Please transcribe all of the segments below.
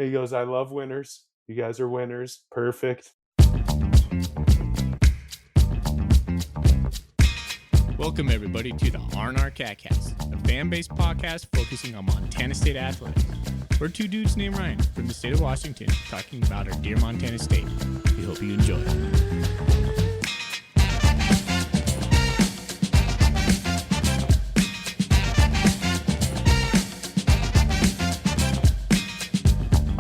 He goes, I love winners. You guys are winners. Perfect. Welcome, everybody, to the R&R CatCast, a fan-based podcast focusing on Montana State athletics. We're two dudes named Ryan from the state of Washington talking about our dear Montana State. We hope you enjoy.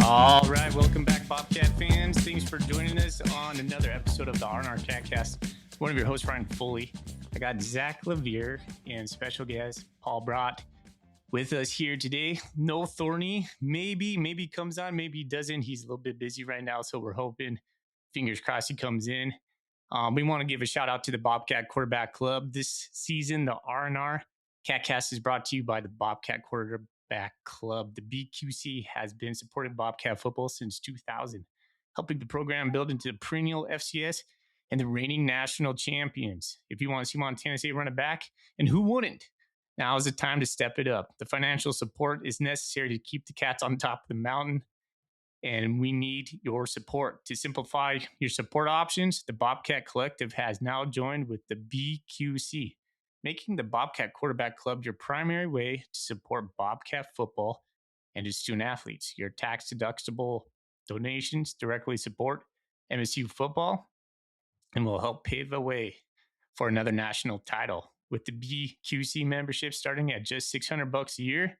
All right, welcome back, Bobcat fans. Thanks for joining us on another episode of the R&R CatCast. One of your hosts, Ryan Foley. I got Zach Levere and special guest Paul Brott with us here today. No Thorny, maybe comes on, maybe he doesn't. He's a little bit busy right now, so we're hoping, fingers crossed, he comes in. We want to give a shout out to the Bobcat Quarterback Club. This season, the R&R CatCast is brought to you by the Bobcat Quarterback Club. The BQC has been supporting Bobcat football since 2000, helping the program build into the perennial FCS and the reigning national champions. If you want to see Montana State run it back, and who wouldn't? Now is the time to step it up. The financial support is necessary to keep the Cats on top of the mountain, and we need your support. To simplify your support options, the Bobcat Collective has now joined with the BQC, making the Bobcat Quarterback Club your primary way to support Bobcat football and its student athletes. Your tax-deductible donations directly support MSU football and will help pave the way for another national title. With the BQC membership starting at just $600 a year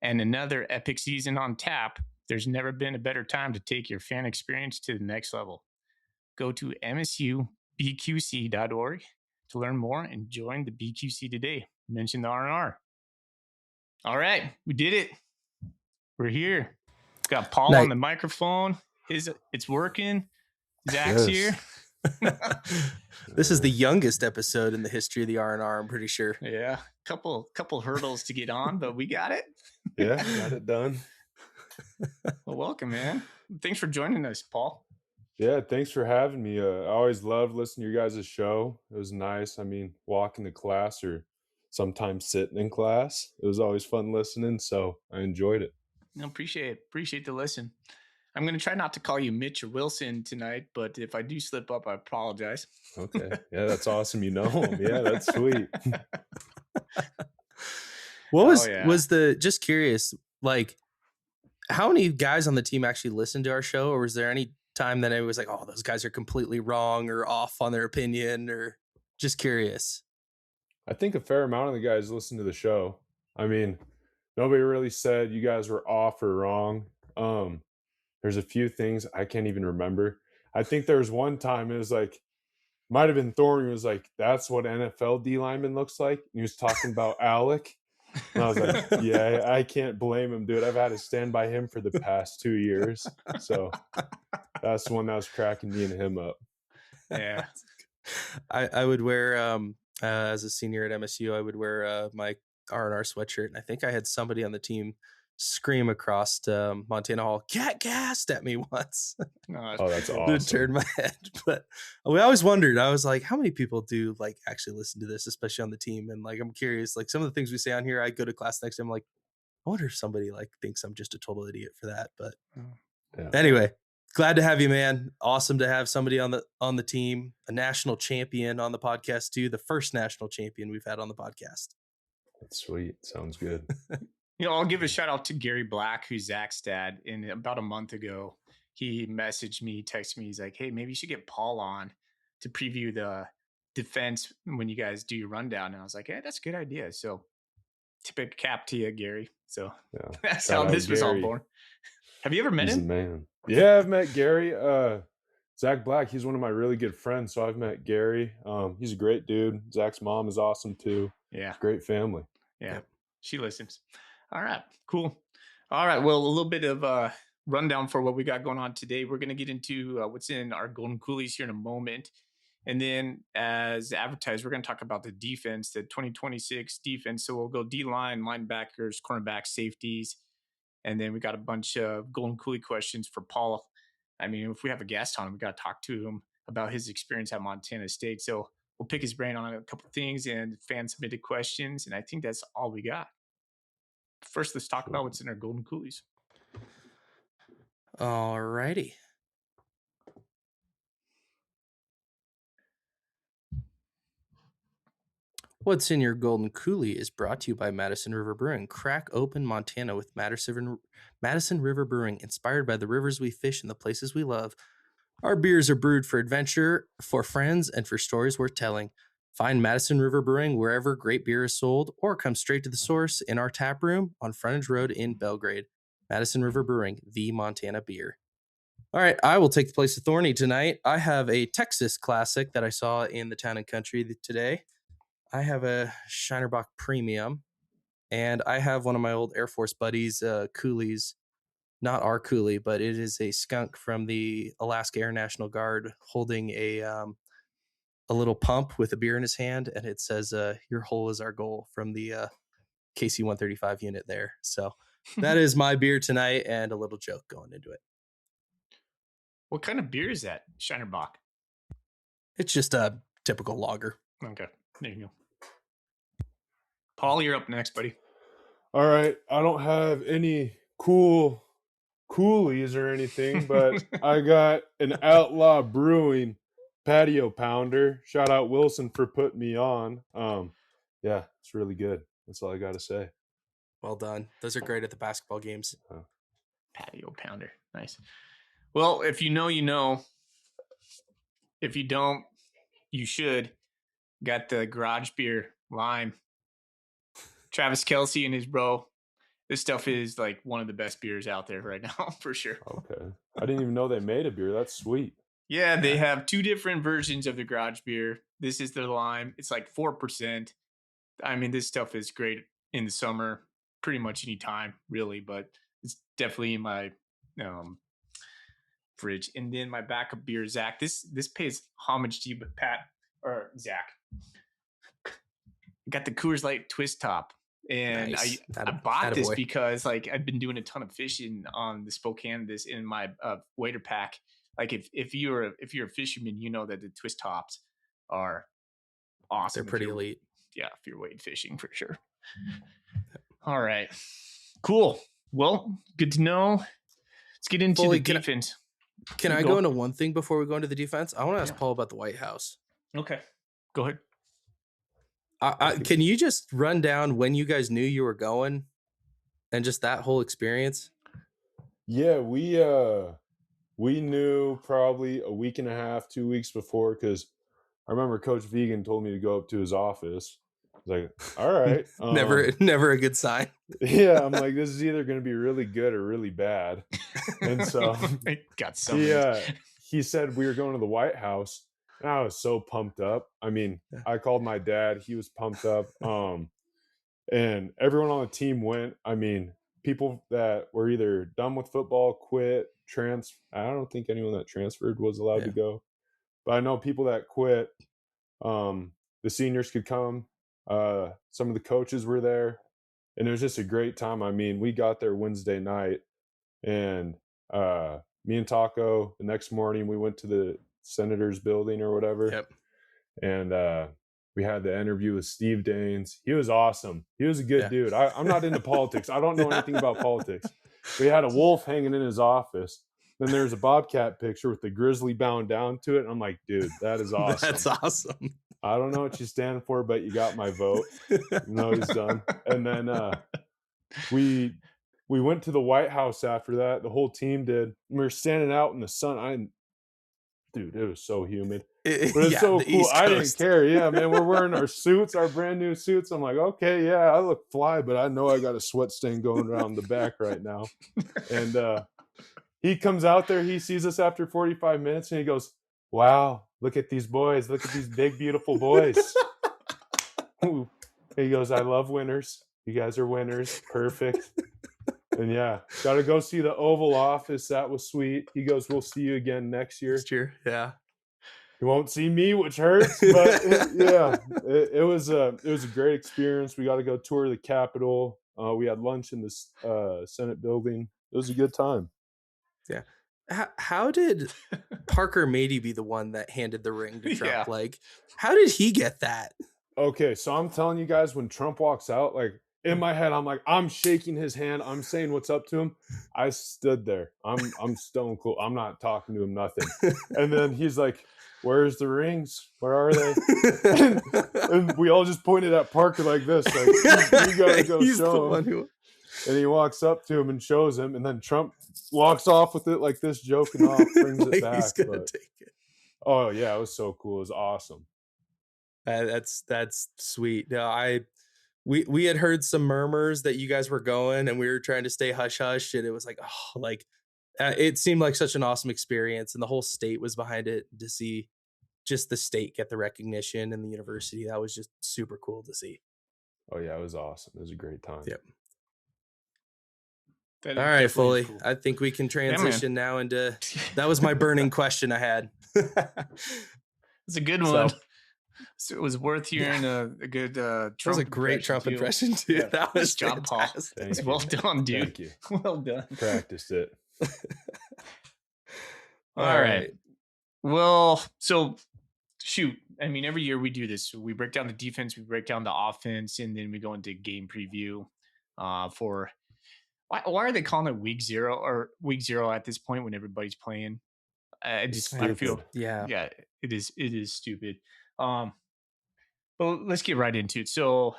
and another epic season on tap, there's never been a better time to take your fan experience to the next level. Go to msubqc.org to learn more and join the BQC today. Mention the R&R. All right, we did it. We're here. Got Paul on the microphone. It's working. Zach's here. This is the youngest episode in the history of the R&R, I'm pretty sure. Yeah, couple hurdles to get on, but we got it. Yeah, got it done. Well, welcome, man. Thanks for joining us, Paul. Yeah, thanks for having me. I always loved listening to your guys' show. It was nice. I mean, walking to class or sometimes sitting in class. It was always fun listening, so I enjoyed it. No, appreciate the listen. I'm going to try not to call you Mitch or Wilson tonight, but if I do slip up, I apologize. Okay. Yeah, that's awesome. You know him. Yeah, that's sweet. Just curious, like, how many guys on the team actually listened to our show? Or was there any time that it was like, oh, those guys are completely wrong or off on their opinion, or just curious? I think a fair amount of the guys listened to the show. I mean, nobody really said you guys were off or wrong. There's a few things I can't even remember. I think there was one time it was like, might have been Thorny was like, that's what NFL D lineman looks like. And he was talking about Alec. And I was like, yeah, I can't blame him, dude. I've had to stand by him for the past 2 years. So that's the one that was cracking me and him up. Yeah. I would wear, as a senior at MSU, I would wear my R&R sweatshirt. And I think I had somebody on the team scream across Montana Hall, "Cat gassed" at me once. Oh, that's awesome. It turned my head. But we always wondered, I was like, how many people do like actually listen to this, especially on the team? And like, I'm curious, like some of the things we say on here, I go to class next time, I'm like, I wonder if somebody like thinks I'm just a total idiot for that. But Anyway, glad to have you, man. Awesome to have somebody on the team, a national champion on the podcast too. The first national champion we've had on the podcast. That's sweet. Sounds good. I'll give a shout out to Gary Black, who's Zach's dad. And about a month ago, he messaged me, texted me. He's like, hey, maybe you should get Paul on to preview the defense when you guys do your rundown. And I was like, hey, that's a good idea. So tip a cap to you, Gary. So that's how this was all born. Have you ever met him? He's a man. Yeah, I've met Gary. Zach Black, he's one of my really good friends. So I've met Gary. He's a great dude. Zach's mom is awesome too. Yeah. Great family. Yeah. She listens. All right, cool. All right, well, a little bit of a rundown for what we got going on today. We're going to get into what's in our Golden Coolies here in a moment. And then as advertised, we're going to talk about the defense, the 2026 defense. So we'll go D-line, linebackers, cornerbacks, safeties. And then we got a bunch of Golden Coolie questions for Paul. I mean, if we have a guest on, we got to talk to him about his experience at Montana State. So we'll pick his brain on a couple of things and fan-submitted questions. And I think that's all we got. First, let's talk about what's in our Golden Coolies. All righty. What's in Your Golden Coulee is brought to you by Madison River Brewing. Crack open Montana with Madison River Brewing, inspired by the rivers we fish and the places we love. Our beers are brewed for adventure, for friends, and for stories worth telling. Find Madison River Brewing wherever great beer is sold, or come straight to the source in our tap room on Frontage Road in Belgrade. Madison River Brewing, the Montana beer. All right, I will take the place of Thorny tonight. I have a Texas classic that I saw in the Town and Country today. I have a Shinerbach Premium, and I have one of my old Air Force buddies, Coolies. Not our Coolie, but it is a skunk from the Alaska Air National Guard holding a little pump with a beer in his hand, and it says, "Your hole is our goal," from the KC-135 unit there. So that is my beer tonight, and a little joke going into it. What kind of beer is that? Shinerbach. It's just a typical lager. Okay, there you go. Paul, you're up next, buddy. All right. I don't have any cool coolies or anything, but I got an Outlaw Brewing patio pounder. Shout out Wilson for putting me on. Yeah, it's really good. That's all I got to say. Well done. Those are great at the basketball games. Patio pounder. Nice. Well, if you know, you know. If you don't, you should. Got the garage beer lime. Travis Kelce and his bro. This stuff is like one of the best beers out there right now, for sure. Okay. I didn't even know they made a beer. That's sweet. Yeah, they have two different versions of the garage beer. This is the lime. It's like 4%. I mean, this stuff is great in the summer, pretty much any time, really, but it's definitely in my fridge. And then my backup beer, Zach. This pays homage to you, but Zach. Got the Coors Light Twist Top. And nice. I bought this because like I've been doing a ton of fishing on the Spokane this in my wader pack. Like if you're a fisherman, you know that the twist tops are awesome. They're pretty elite. Yeah, if you're wade fishing for sure. All right. Cool. Well, good to know. Let's get into the defense. Can I go into one thing before we go into the defense? I want to ask Paul about the White House. Okay. Go ahead. Can you just run down when you guys knew you were going and just that whole experience? Yeah, we knew probably a week and a half, 2 weeks before, because I remember Coach Vegan told me to go up to his office. I was like, all right. Never a good sign. Yeah, I'm like, this is either going to be really good or really bad. And so got some. Yeah, he said we were going to the White House. And I was so pumped up. I mean, I called my dad. He was pumped up. And everyone on the team went. I mean, people that were either done with football, quit, I don't think anyone that transferred was allowed to go. But I know people that quit. The seniors could come. Some of the coaches were there. And it was just a great time. I mean, we got there Wednesday night. And me and Taco, the next morning, we went to the Senator's building or whatever. Yep. And we had the interview with Steve Daines. He was awesome. He was a good dude. I'm not into politics. I don't know anything about politics. We had a wolf hanging in his office. Then there's a bobcat picture with the grizzly bound down to it. And I'm like, dude, that is awesome. That's awesome. I don't know what you stand for, but you got my vote. No, he's done. And then we went to the White House after that. The whole team did. We were standing out in the sun. Dude, it was so humid. But it's so cool. I didn't care. Yeah, man, we're wearing our suits, our brand new suits. I'm like, okay, yeah, I look fly, but I know I got a sweat stain going around the back right now. And he comes out there. He sees us after 45 minutes, and he goes, wow, look at these boys. Look at these big, beautiful boys. He goes, I love winners. You guys are winners. Perfect. And yeah, got to go see the Oval Office. That was sweet. He goes, we'll see you again next year. Next year, yeah. You won't see me, which hurts, but it was a great experience. We got to go tour the Capitol. We had lunch in the Senate building. It was a good time. Yeah. How did Parker Mady be the one that handed the ring to Trump? Yeah. Like, how did he get that? Okay, so I'm telling you guys, when Trump walks out, like, in my head, I'm like, I'm shaking his hand. I'm saying what's up to him. I stood there. I'm stone cool. I'm not talking to him, nothing. And then he's like, where's the rings? Where are they? And we all just pointed at Parker like this, like, you gotta go show him. And he walks up to him and shows him, and then Trump walks off with it like this, joking off, brings like it back. He's gonna take it. Oh yeah, it was so cool. It was awesome. That's sweet. No, we had heard some murmurs that you guys were going, and we were trying to stay hush hush, and it was like, oh, like it seemed like such an awesome experience, and the whole state was behind it. To see just the state get the recognition and the university, that was just super cool to see. Oh yeah, it was awesome. It was a great time. Yep. All right, Foley. Cool. I think we can transition now into. That was my burning question I had. It's a good one. So it was worth hearing a good Trump. That was a great Trump impression too. Yeah. That was job, Paul. Well done, dude. Thank you. Well done. Practiced it. All right. Well, so shoot. I mean, every year we do this. We break down the defense, we break down the offense, and then we go into game preview for. Why are they calling it week 0 or week 0 at this point when everybody's playing? I feel it is stupid. But let's get right into it. So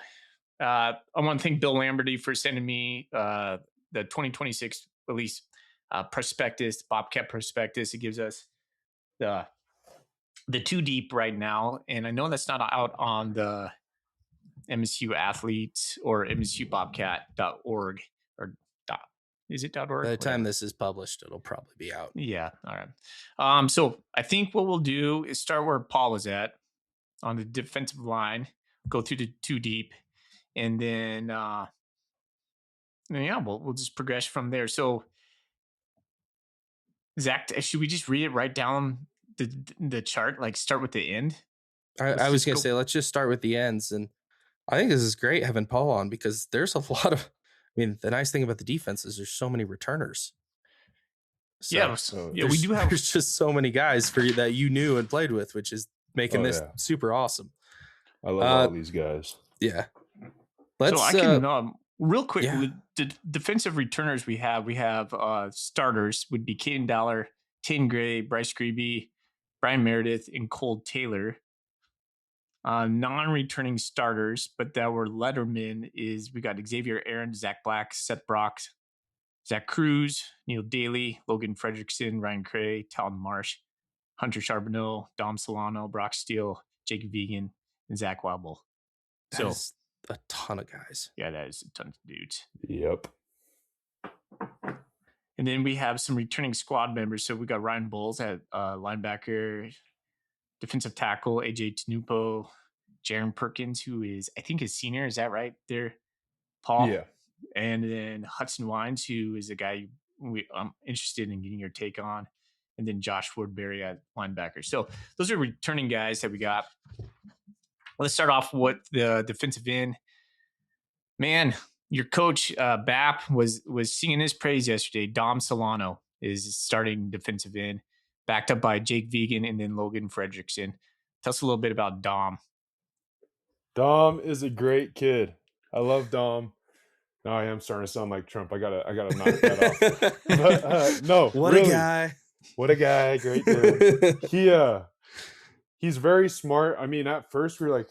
I want to thank Bill Lamberty for sending me the 2026 release prospectus, Bobcat prospectus. It gives us the 2 deep right now, and I know that's not out on the MSU athletes or MSUBobcat.org or is it .org? By the time this is published, it'll probably be out. Yeah. All right. So I think what we'll do is start where Paul was at on the defensive line, go through the 2 deep, and then we'll just progress from there. So Zach, should we just read it right down the chart? Like start with the end? I was gonna say let's just start with the ends, and I think this is great having Paul on because there's a lot of. I mean, the nice thing about the defense is there's so many returners. So, we do have. There's just so many guys for you that you knew and played with, which is making this super awesome. I love all these guys. Yeah. So I can real quick. With the defensive returners we have starters would be Caden Dollar, Tin Gray, Bryce Grebe, Brian Meredith, and Cole Taylor. Non-returning starters, but that were lettermen is we got Xavier Aaron, Zach Black, Seth Brock, Zach Cruz, Neil Daly, Logan Fredrickson, Ryan Cray, Talon Marsh, Hunter Charbonneau, Dom Solano, Brock Steele, Jake Vegan, and Zach Wobble. So a ton of guys. Yeah, that is a ton of dudes. Yep. And then we have some returning squad members. So we got Ryan Bowles at linebacker, defensive tackle, AJ Tenupo, Jaron Perkins, who is, I think, a senior. Is that right there, Paul? Yeah. And then Hudson Wines, who is a guy I'm interested in getting your take on. And then Josh Woodbury at linebacker. So those are returning guys that we got. Let's start off with the defensive end. Man, your coach, Bap, was singing his praise yesterday. Dom Solano is starting defensive end, backed up by Jake Vegan and then Logan Fredrickson. Tell us a little bit about Dom. Dom is a great kid. I love Dom. No, I am starting to sound like Trump. I gotta knock that off. But, no, what really, a guy! What a guy! Great dude. He's very smart. I mean, at first we were like,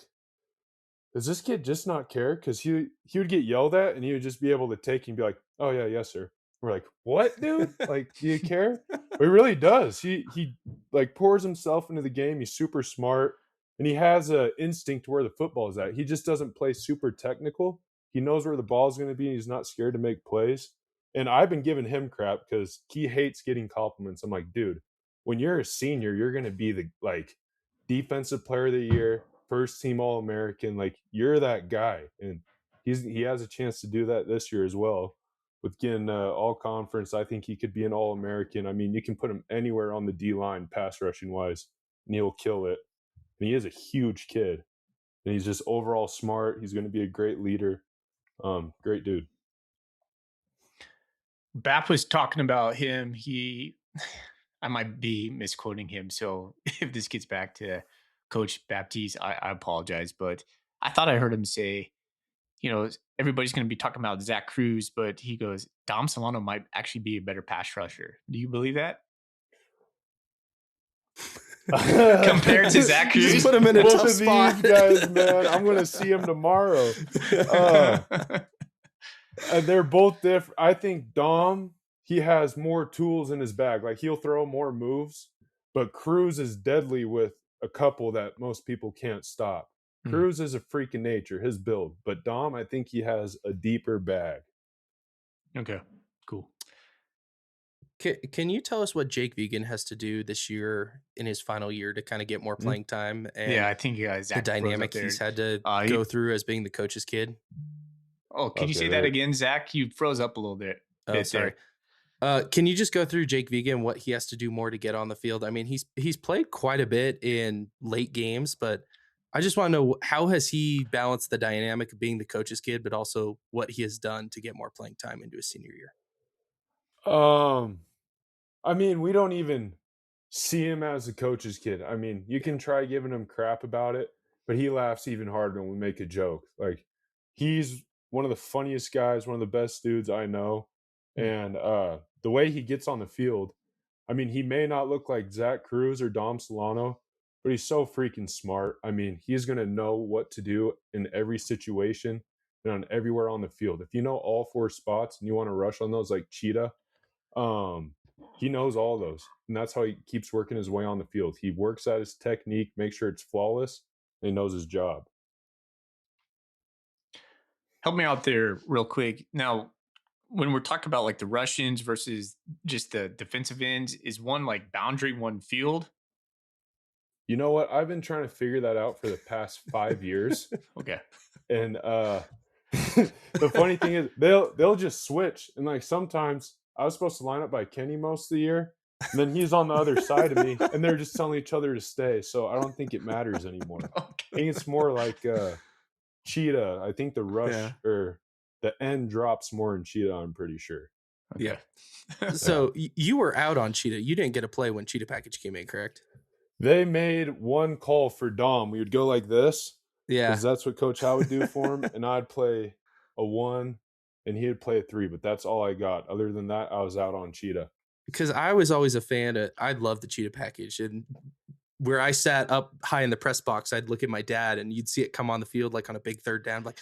does this kid just not care? Because he would get yelled at and he would just be able to take and be like, oh yeah, yes sir. We're like, what, dude? Like, do you care? But he really does. He like pours himself into the game. He's super smart, and he has an instinct where the football is at. He just doesn't play super technical. He knows where the ball is going to be, and he's not scared to make plays. And I've been giving him crap because he hates getting compliments. I'm like, dude, when you're a senior, you're going to be the defensive player of the year, first team All-American. Like, you're that guy, and he has a chance to do that this year as well. With getting all conference, I think he could be an All-American. I mean, you can put him anywhere on the D-line, pass rushing wise, and he'll kill it. And he is a huge kid, and he's just overall smart. He's going to be a great leader. Great dude. Bap was talking about him. I might be misquoting him, so if this gets back to Coach Baptiste, I apologize. But I thought I heard him say, everybody's going to be talking about Zach Cruz, but he goes, Dom Solano might actually be a better pass rusher. Do you believe that? Compared to Zach Cruz? Just put him in a Both tough of spot. these guys, man, I'm going to see him tomorrow. They're both different. I think Dom, he has more tools in his bag. Like, he'll throw more moves, but Cruz is deadly with a couple that most people can't stop. Cruz is a freak of nature, his build. But Dom, I think he has a deeper bag. Okay, cool. Can you tell us what Jake Vegan has to do this year in his final year to kind of get more playing time? And Yeah, I think the Zach dynamic he's had to go through as being the coach's kid. Oh, can you say that again, Zach? You froze up a little bit. Oh, sorry. Can you just go through Jake Vegan, what he has to do more to get on the field? I mean, he's played quite a bit in late games, but I just want to know, how has he balanced the dynamic of being the coach's kid, but also what he has done to get more playing time into his senior year? I mean, we don't even see him as a coach's kid. I mean, you can try giving him crap about it, but he laughs even harder when we make a joke. Like, he's one of the funniest guys, one of the best dudes I know. And the way he gets on the field, I mean, he may not look like Zach Cruz or Dom Solano, but he's so freaking smart. I mean, he's going to know what to do in every situation and on everywhere on the field. If you know all 4 spots and you want to rush on those like Cheetah, he knows all those. And that's how he keeps working his way on the field. He works at his technique, makes sure it's flawless, and he knows his job. Help me out there real quick. Now, when we're talking about like the Russians versus just the defensive ends, is one like boundary, one field? You know what? I've been trying to figure that out for the past 5 years. Okay. And the funny thing is they'll just switch. And like, sometimes I was supposed to line up by Kenny most of the year, and then he's on the other side of me, and they're just telling each other to stay. So I don't think it matters anymore. Okay. I think it's more like Cheetah. I think the rush or the end drops more in Cheetah, I'm pretty sure. Okay. Yeah. So you were out on Cheetah. You didn't get a play when Cheetah package came in, correct? They made one call for Dom. We would go like this. Yeah. Because that's what Coach Howe would do for him. And I'd play a 1 and he'd play a 3. But that's all I got. Other than that, I was out on Cheetah. Because I was always a fan of, I loved the Cheetah package. And where I sat up high in the press box, I'd look at my dad and you'd see it come on the field like on a big third down, like,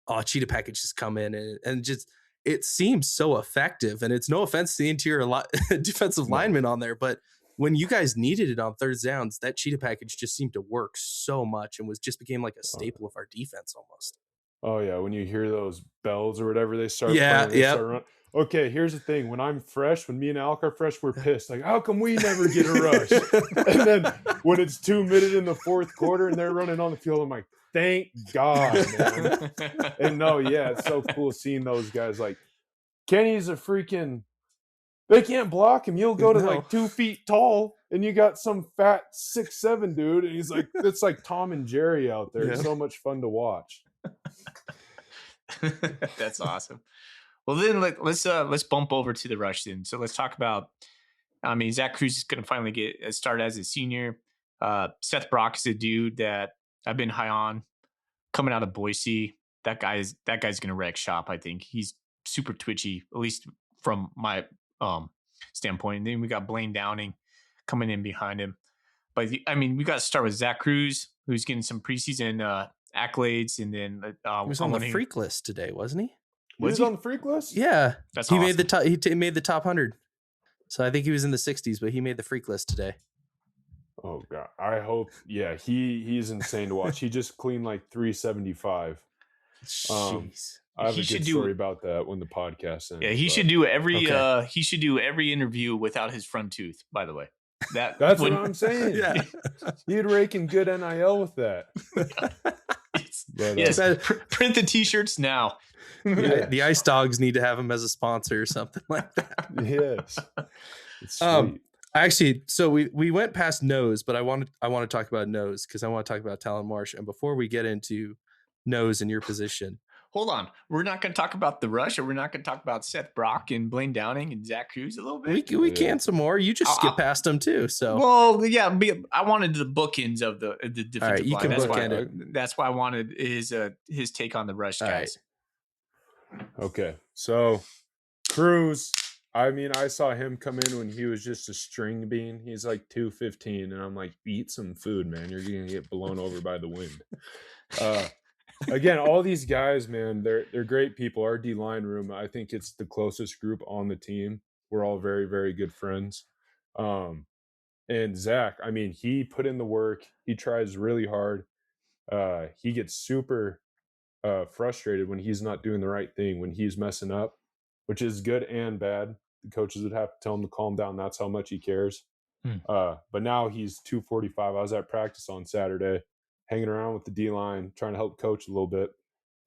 oh, Cheetah package just come in. And just, it seems so effective. And it's no offense to the interior defensive lineman on there, but when you guys needed it on third downs, that Cheetah package just seemed to work so much and became like a staple of our defense almost. Oh, yeah. When you hear those bells or whatever, they start playing. Yeah. Okay, here's the thing. When I'm fresh, when me and Alec are fresh, we're pissed. Like, how come we never get a rush? And then when it's 2 minutes in the fourth quarter and they're running on the field, I'm like, thank God, man. And no, yeah, it's so cool seeing those guys. Like, Kenny's a freaking... They can't block him. You'll go to like 2 feet tall, and you got some fat 6'7" dude, and he's like, it's like Tom and Jerry out there. Yeah. It's so much fun to watch. That's awesome. Well, then let's bump over to the rush then. So let's talk about. I mean, Zach Cruz is going to finally get a start as a senior. Seth Brock is a dude that I've been high on coming out of Boise. That guy's going to wreck shop. I think he's super twitchy, at least from my standpoint. And then we got Blaine Downing coming in behind him. But I mean, we got to start with Zach Cruz, who's getting some preseason accolades, and then he was on the freak list today, wasn't he? Was he on the freak list? Yeah, that's he awesome. made the top. He made the top 100. So I think he was in the 60s, but he made the freak list today. Oh God, I hope. Yeah, he's insane to watch. He just cleaned like 375. Jeez. I have a good story about that when the podcast ends. Yeah, he should do every interview without his front tooth, by the way. That's what I'm saying. Yeah. He'd rake in good NIL with that. Yes. Print the t-shirts now. Yeah, the Ice Dogs need to have him as a sponsor or something like that. Yes. It's sweet. Actually, so we went past nose, but I want to talk about nose because I want to talk about Talon Marsh. And before we get into nose in your position, hold on. We're not going to talk about the rush, or we're not going to talk about Seth Brock and Blaine Downing and Zach Cruz a little bit. We can some more. You just skip past them too. So well, yeah. I wanted the bookends of the defensive line. That's why I wanted his take on the rush guys. Okay, so Cruz, I mean, I saw him come in when he was just a string bean. He's like 215, and I'm like, eat some food, man. You're gonna get blown over by the wind. Again, all these guys, man, they're great people. Our D line room, I think it's the closest group on the team. We're all very, very good friends. And Zach, I mean, he put in the work. He tries really hard. He gets super frustrated when he's not doing the right thing, when he's messing up, which is good and bad. The coaches would have to tell him to calm down. That's how much he cares. But now he's 245. I was at practice on Saturday, hanging around with the D line, trying to help coach a little bit.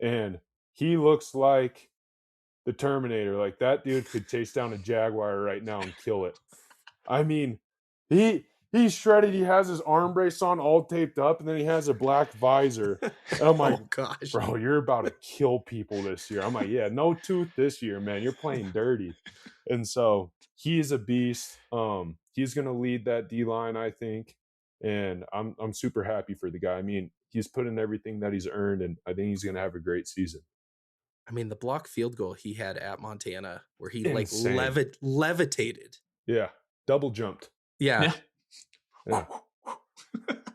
And he looks like the Terminator. Like that dude could chase down a Jaguar right now and kill it. I mean, he's shredded. He has his arm brace on, all taped up, and then he has a black visor. And I'm like, oh gosh, bro, you're about to kill people this year. I'm like, yeah, no tooth this year, man. You're playing dirty. And so he's a beast. He's gonna lead that D line, I think. And I'm super happy for the guy. I mean, he's put in everything that he's earned, and I think he's gonna have a great season. I mean, the block field goal he had at Montana where he Insane. like levitated. Yeah, double jumped. Yeah. Yeah.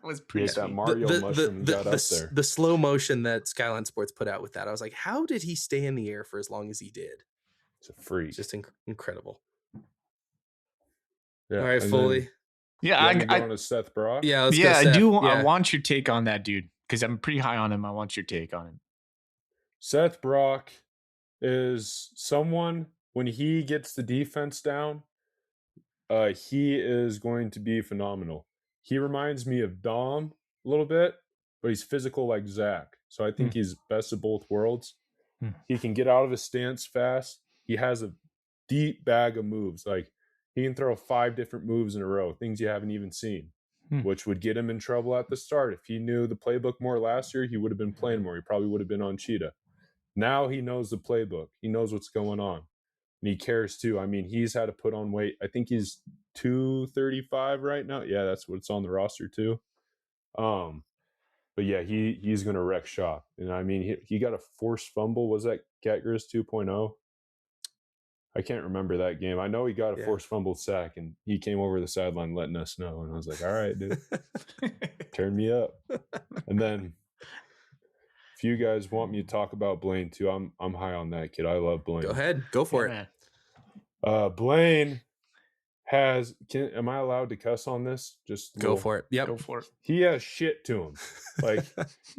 Was pretty that sweet. Mario mushroom got up there. The slow motion that Skyline Sports put out with that, I was like, how did he stay in the air for as long as he did? It's a freak. Just incredible. Yeah. All right, and Foley. then Yeah, you want to go on to Seth Brock? Yeah, let's go, yeah, Seth. I do. Yeah. I want your take on that, dude, because I'm pretty high on him. I want your take on him. Seth Brock is someone, when he gets the defense down, he is going to be phenomenal. He reminds me of Dom a little bit, but he's physical like Zach. So I think he's best of both worlds. He can get out of his stance fast. He has a deep bag of moves. Like he can throw 5 different moves in a row, things you haven't even seen, which would get him in trouble at the start. If he knew the playbook more last year, he would have been playing more. He probably would have been on Cheetah. Now he knows the playbook. He knows what's going on. And he cares too. I mean, he's had to put on weight. I think he's 235 right now. Yeah, that's what's on the roster too. But yeah, he's going to wreck shop. And I mean, he got a forced fumble. Was that Catgris 2.0? I can't remember that game. I know he got a forced fumble sack, and he came over the sideline letting us know. And I was like, all right, dude, turn me up. And then if you guys want me to talk about Blaine too, I'm high on that kid. I love Blaine. Go ahead. Go for it. Blaine has am I allowed to cuss on this? Just go for it. Yep. Go for it. He has shit to him. Like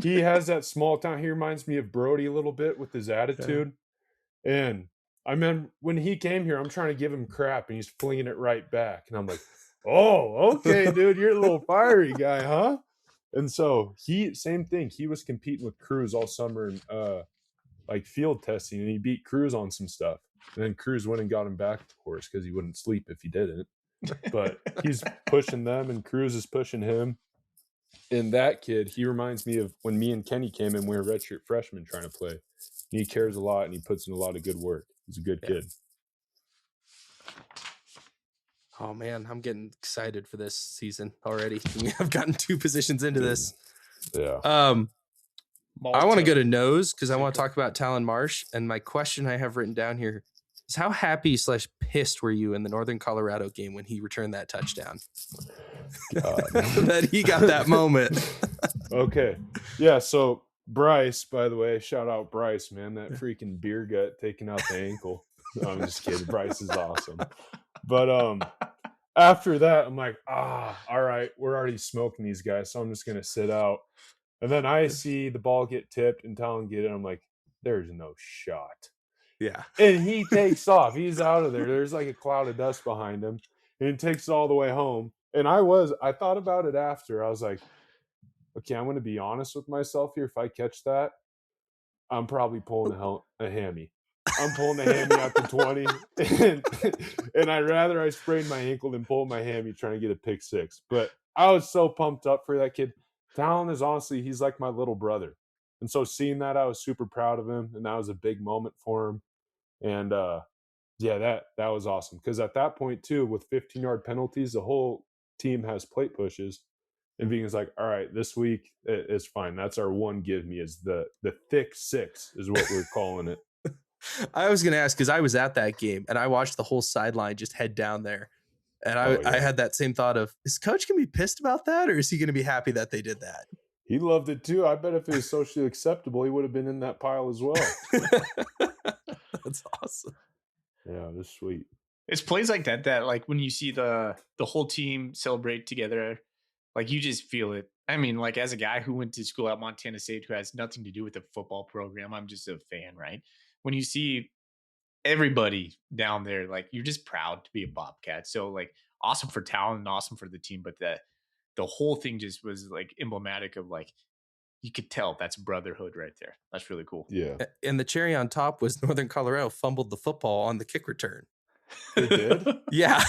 he has that small town. He reminds me of Brody a little bit with his attitude. Yeah. And I mean, when he came here, I'm trying to give him crap and he's flinging it right back. And I'm like, oh, okay, dude, you're a little fiery guy, huh? And so same thing. He was competing with Cruz all summer and like field testing, and he beat Cruz on some stuff. And then Cruz went and got him back, of course, because he wouldn't sleep if he didn't. But he's pushing them, and Cruz is pushing him. And that kid, he reminds me of when me and Kenny came in, we were redshirt freshmen trying to play. He cares a lot, and he puts in a lot of good work. He's a good kid. Oh, man, I'm getting excited for this season already. I've gotten 2 positions into this. Yeah. I want to go to nose because I want to talk about Talon Marsh. And my question I have written down here is how happy / pissed were you in the Northern Colorado game when he returned that touchdown? That he got that moment. Okay. Yeah, so Bryce, by the way, shout out Bryce, man. That freaking beer gut taking out the ankle. No, I'm just kidding. Bryce is awesome. But after that, I'm like, all right, we're already smoking these guys, so I'm just going to sit out. And then I see the ball get tipped and Talon get it. I'm like, there's no shot. Yeah. And he takes off. He's out of there. There's like a cloud of dust behind him. And he takes it all the way home. And I thought about it after. I was like, okay, I'm going to be honest with myself here. If I catch that, I'm probably pulling a hammy. I'm pulling the hammy out to 20. And I'd rather I sprained my ankle than pull my hammy trying to get a pick 6. But I was so pumped up for that kid. Talon is honestly, he's like my little brother. And so seeing that, I was super proud of him. And that was a big moment for him. And that was awesome. Because at that point, too, with 15-yard penalties, the whole team has plate pushes. And being like, all right, this week it's fine. That's our one give me is the thick 6 is what we're calling it. I was gonna ask because I was at that game and I watched the whole sideline just head down there, and Oh, I yeah. had that same thought of, is coach gonna be pissed about that, or is he gonna be happy that they did that? He loved it too. I bet if it was socially acceptable, he would have been in that pile as well. That's awesome. Yeah, that's sweet. It's plays like that like when you see the whole team celebrate together, like you just feel it. I mean, like as a guy who went to school at Montana State who has nothing to do with the football program, I'm just a fan, right? When you see everybody down there, like you're just proud to be a Bobcat. So like awesome for talent and awesome for the team, but the whole thing just was like emblematic of like you could tell that's brotherhood right there. That's really cool. Yeah. And the cherry on top was Northern Colorado fumbled the football on the kick return. They did? Yeah.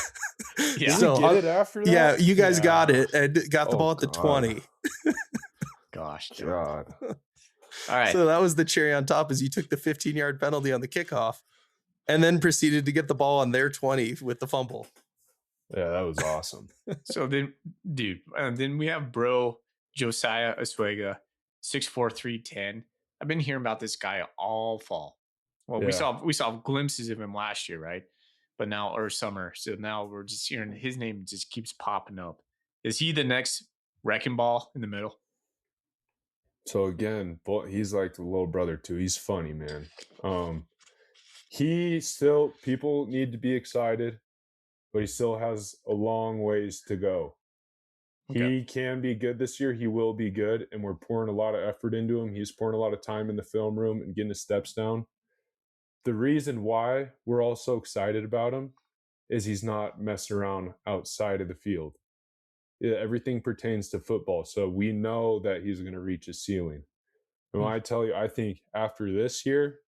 Yeah. Did we get it after that? Yeah, you guys Yeah. got it and got the Oh, ball at the God. 20. Gosh. darn. God. All right. So that was the cherry on top, is you took the 15-yard penalty on the kickoff and then proceeded to get the ball on their 20 with the fumble. Yeah, that was awesome. So then, dude, then we have bro Josiah Oswega, 6'4", 310. I've been hearing about this guy all fall. Well, Yeah. we saw glimpses of him last year, right? But now, or summer. So now we're just hearing his name just keeps popping up. Is he the next wrecking ball in the middle? So again, he's like the little brother too. He's funny, man. He still, people need to be excited, but he still has a long ways to go. Okay. He can be good this year. He will be good, and we're pouring a lot of effort into him. He's pouring a lot of time in the film room and getting his steps down. The reason why we're all so excited about him is he's not messing around outside of the field. Everything pertains to football, so we know that he's going to reach his ceiling. And when I tell you, I think after this year,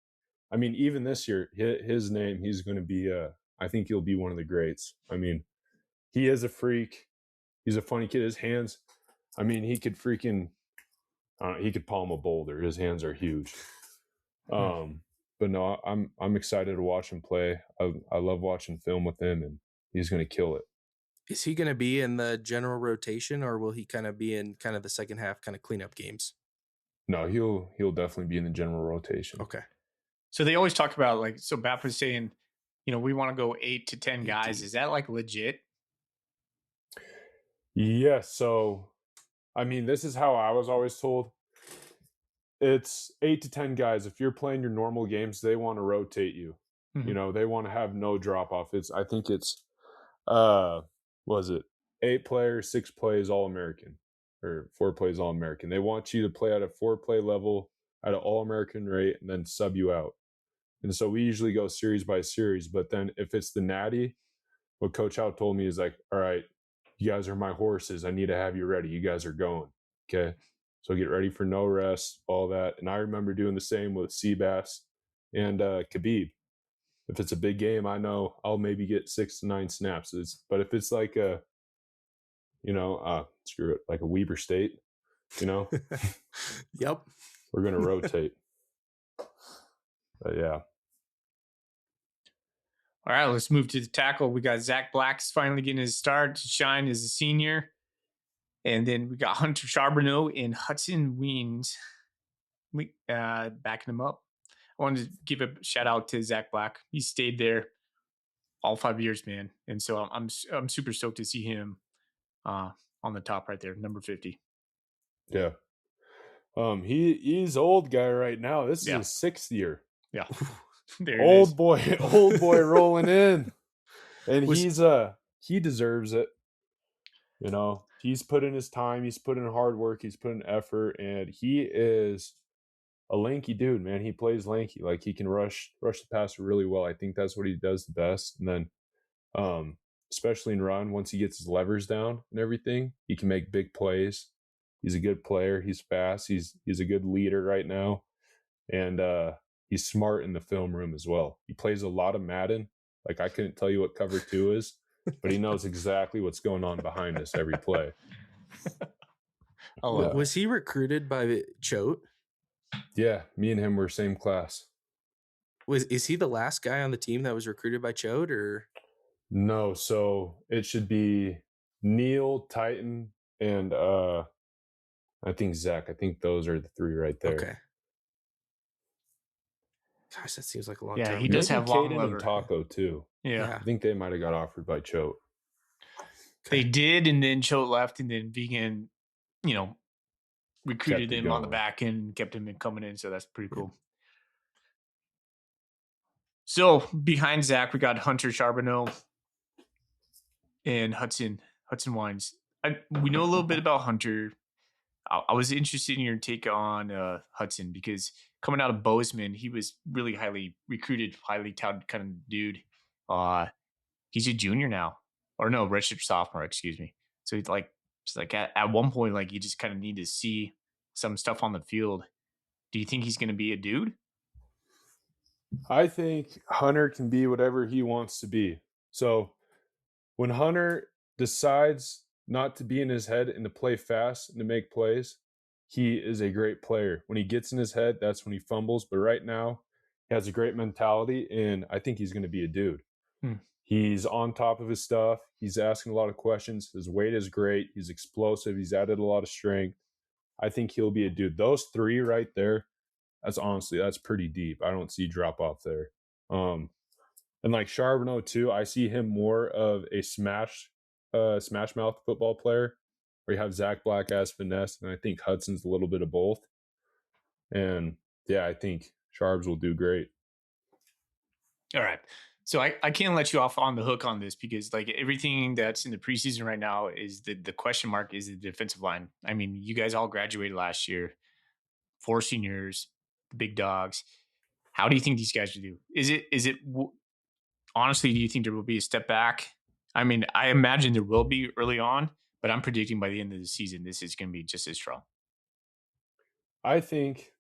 I mean, even this year, his name, he's going to be, I think he'll be one of the greats. I mean, he is a freak. He's a funny kid. His hands, I mean, he could freaking, he could palm a boulder. His hands are huge. But no, I'm excited to watch him play. I love watching film with him, and he's going to kill it. Is he going to be in the general rotation, or will he kind of be in kind of the second half kind of cleanup games? No, he'll definitely be in the general rotation. Okay. So they always talk about like, so Bap was saying, you know, we want to go 8 to 10 guys. Is that like legit? Yeah. So, I mean, this is how I was always told. It's 8 to 10 guys. If you're playing your normal games, they want to rotate you. Mhm. You know, they want to have no drop off. I think it's, was it 8 players, 6 plays All American, or 4 plays All American. They want you to play at a 4-play level at an All American rate and then sub you out. And so we usually go series by series. But then if it's the natty, what Coach Howe told me is like, all right, you guys are my horses. I need to have you ready. You guys are going. Okay. So get ready for no rest, all that. And I remember doing the same with Seabass and Khabib. If it's a big game, I know I'll maybe get 6 to 9 snaps. But if it's like a, you know, screw it, like a Weber State, you know, Yep. we're going to rotate. But yeah. All right, let's move to the tackle. We got Zach Black's finally getting his start to shine as a senior. And then we got Hunter Charbonneau and Hudson Weens backing him up. I wanted to give a shout out to Zach Black. He stayed there all 5 years, man. And so I'm super stoked to see him on the top right there, number 50. Yeah. He's old guy right now. This is Yeah. his 6th year. Yeah. There it Old is. boy rolling in. And he deserves it. You know, he's put in his time, he's put in hard work, he's put in effort, and he is a lanky dude, man. He plays lanky. Like he can rush the passer really well. I think that's what he does the best. And then especially in run, once he gets his levers down and everything, he can make big plays. He's a good player, he's fast, he's a good leader right now. And he's smart in the film room as well. He plays a lot of Madden. Like I couldn't tell you what cover 2 is, but he knows exactly what's going on behind us every play. Oh, Yeah. Was he recruited by Choate? Yeah, me and him were same class. Is he the last guy on the team that was recruited by Choate, or? No, so it should be Neil, Titan, and I think Zach. I think those are the 3 right there. Okay. Gosh, that seems like a long Yeah, time he ago. does have long Caden lever. and Taco too. Yeah. I think they might have got offered by Choate. They did, and then Choate left, and then Vegan, recruited Kept it him on the going. back end and kept him coming in, so that's pretty cool. So behind Zach, we got Hunter Charbonneau and Hudson Wines. We know a little bit about Hunter. I was interested in your take on Hudson because coming out of Bozeman, he was really highly recruited, highly touted kind of dude. He's a junior now, or no, redshirt sophomore, excuse me. So it's like at one point, like you just kind of need to see some stuff on the field. Do you think he's going to be a dude? I think Hunter can be whatever he wants to be. So when Hunter decides not to be in his head and to play fast and to make plays, he is a great player. When he gets in his head, that's when he fumbles. But right now, he has a great mentality, and I think he's going to be a dude. He's on top of his stuff. He's asking a lot of questions. His weight is great. He's explosive. He's added a lot of strength. I think he'll be a dude. Those three right there, that's pretty deep. I don't see drop off there. And like Charbonneau too, I see him more of a smash mouth football player where you have Zach Black as finesse, and I think Hudson's a little bit of both. And yeah, I think Charbs will do great. All right. So I can't let you off on the hook on this because like everything that's in the preseason right now is the question mark is the defensive line. I mean, you guys all graduated last year, 4 seniors, the big dogs. How do you think these guys will do? Is it honestly, do you think there will be a step back? I mean, I imagine there will be early on, but I'm predicting by the end of the season, this is going to be just as strong. I think,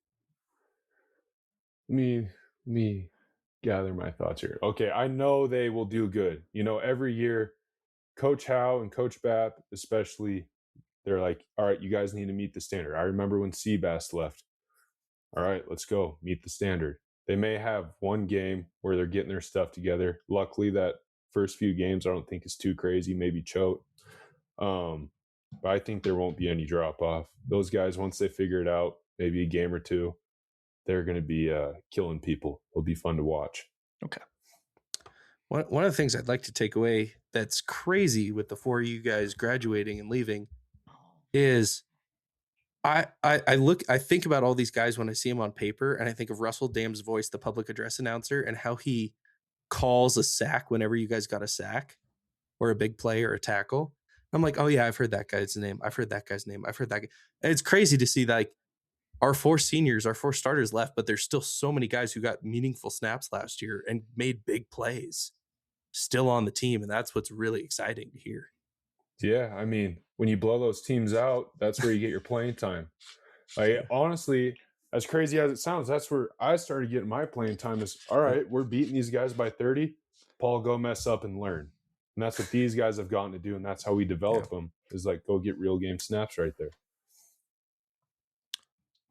me gather my thoughts here. Okay, I know they will do good. Every year, Coach Howe and Coach Bapp, especially, they're like, all right, you guys need to meet the standard. I remember when Seabass left. All right, let's go meet the standard. They may have one game where they're getting their stuff together. Luckily, that first few games I don't think is too crazy. Maybe Choate. But I think there won't be any drop off. Those guys, once they figure it out, maybe a game or two, they're going to be killing people. It'll be fun to watch. Okay. One of the things I'd like to take away that's crazy with the 4 of you guys graduating and leaving is I think about all these guys when I see them on paper, and I think of Russell Dam's voice, the public address announcer, and how he calls a sack whenever you guys got a sack or a big play or a tackle. I'm like, oh yeah, I've heard that guy's name. I've heard that guy's name. I've heard that guy. And it's crazy to see like our 4 seniors, our 4 starters left, but there's still so many guys who got meaningful snaps last year and made big plays still on the team. And that's what's really exciting to hear. Yeah, I mean, when you blow those teams out, that's where you get your playing time. Like, honestly, as crazy as it sounds, that's where I started getting my playing time is, all right, we're beating these guys by 30. Paul, go mess up and learn. And that's what these guys have gotten to do, and that's how we develop them, is like go get real game snaps right there.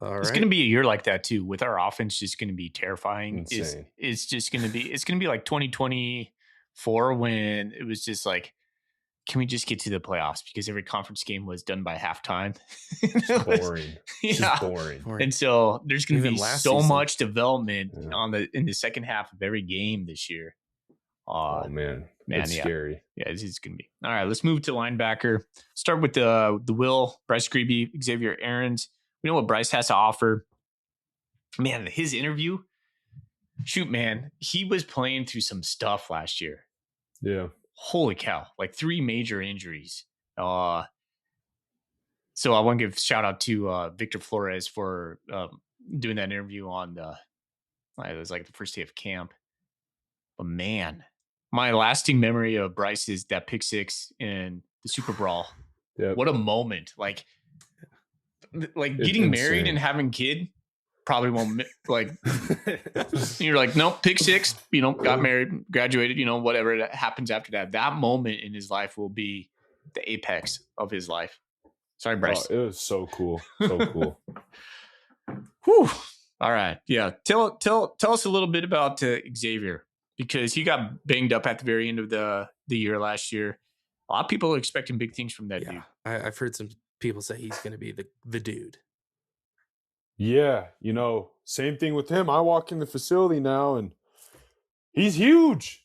It's going to be a year like that too, with our offense just going to be terrifying. Insane. It's just going to be like 2024 when it was just like, can we just get to the playoffs? Because every conference game was done by halftime. It's boring. Yeah. Just boring. And so there's going to be so much development in the second half of every game this year. Oh man, it's scary. Yeah, it's going to be. All right, let's move to linebacker. Start with the Will, Bryce Grebe, Xavier Aarons. We know what Bryce has to offer. Man, his interview, shoot, man, he was playing through some stuff last year. Yeah. Holy cow, like 3 major injuries. So I want to give a shout out to Victor Flores for doing that interview on it was like the first day of camp. But man, my lasting memory of Bryce is that pick 6 in the Super Brawl. Yep. What a moment. Like getting married and having kid probably won't like you're like, nope, pick 6, got married, graduated, whatever happens after that. That moment in his life will be the apex of his life. Sorry, Bryce. Oh, it was so cool. So cool. Whew. All right. Yeah. Tell us a little bit about Xavier, because he got banged up at the very end of the year last year. A lot of people are expecting big things from that dude. I've heard some people say he's going to be the dude. Yeah, same thing with him. I walk in the facility now and he's huge.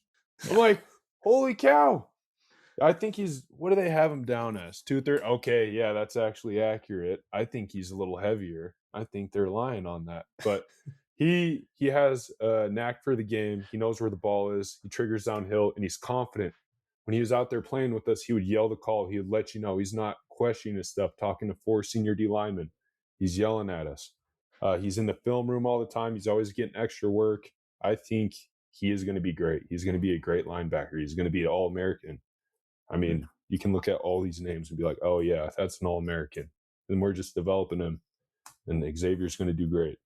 I'm like, holy cow. I think what do they have him down as? 230. Okay, yeah, that's actually accurate. I think he's a little heavier. I think they're lying on that. But he has a knack for the game. He knows where the ball is. He triggers downhill and he's confident. When he was out there playing with us, he would yell the call. He would let you know he's not questioning his stuff, talking to 4 senior D linemen. He's yelling at us. He's in the film room all the time. He's always getting extra work. I think he is going to be great. He's going to be a great linebacker. He's going to be an All-American. I mean, you can look at all these names and be like, oh, yeah, that's an All-American. And we're just developing him, and Xavier's going to do great.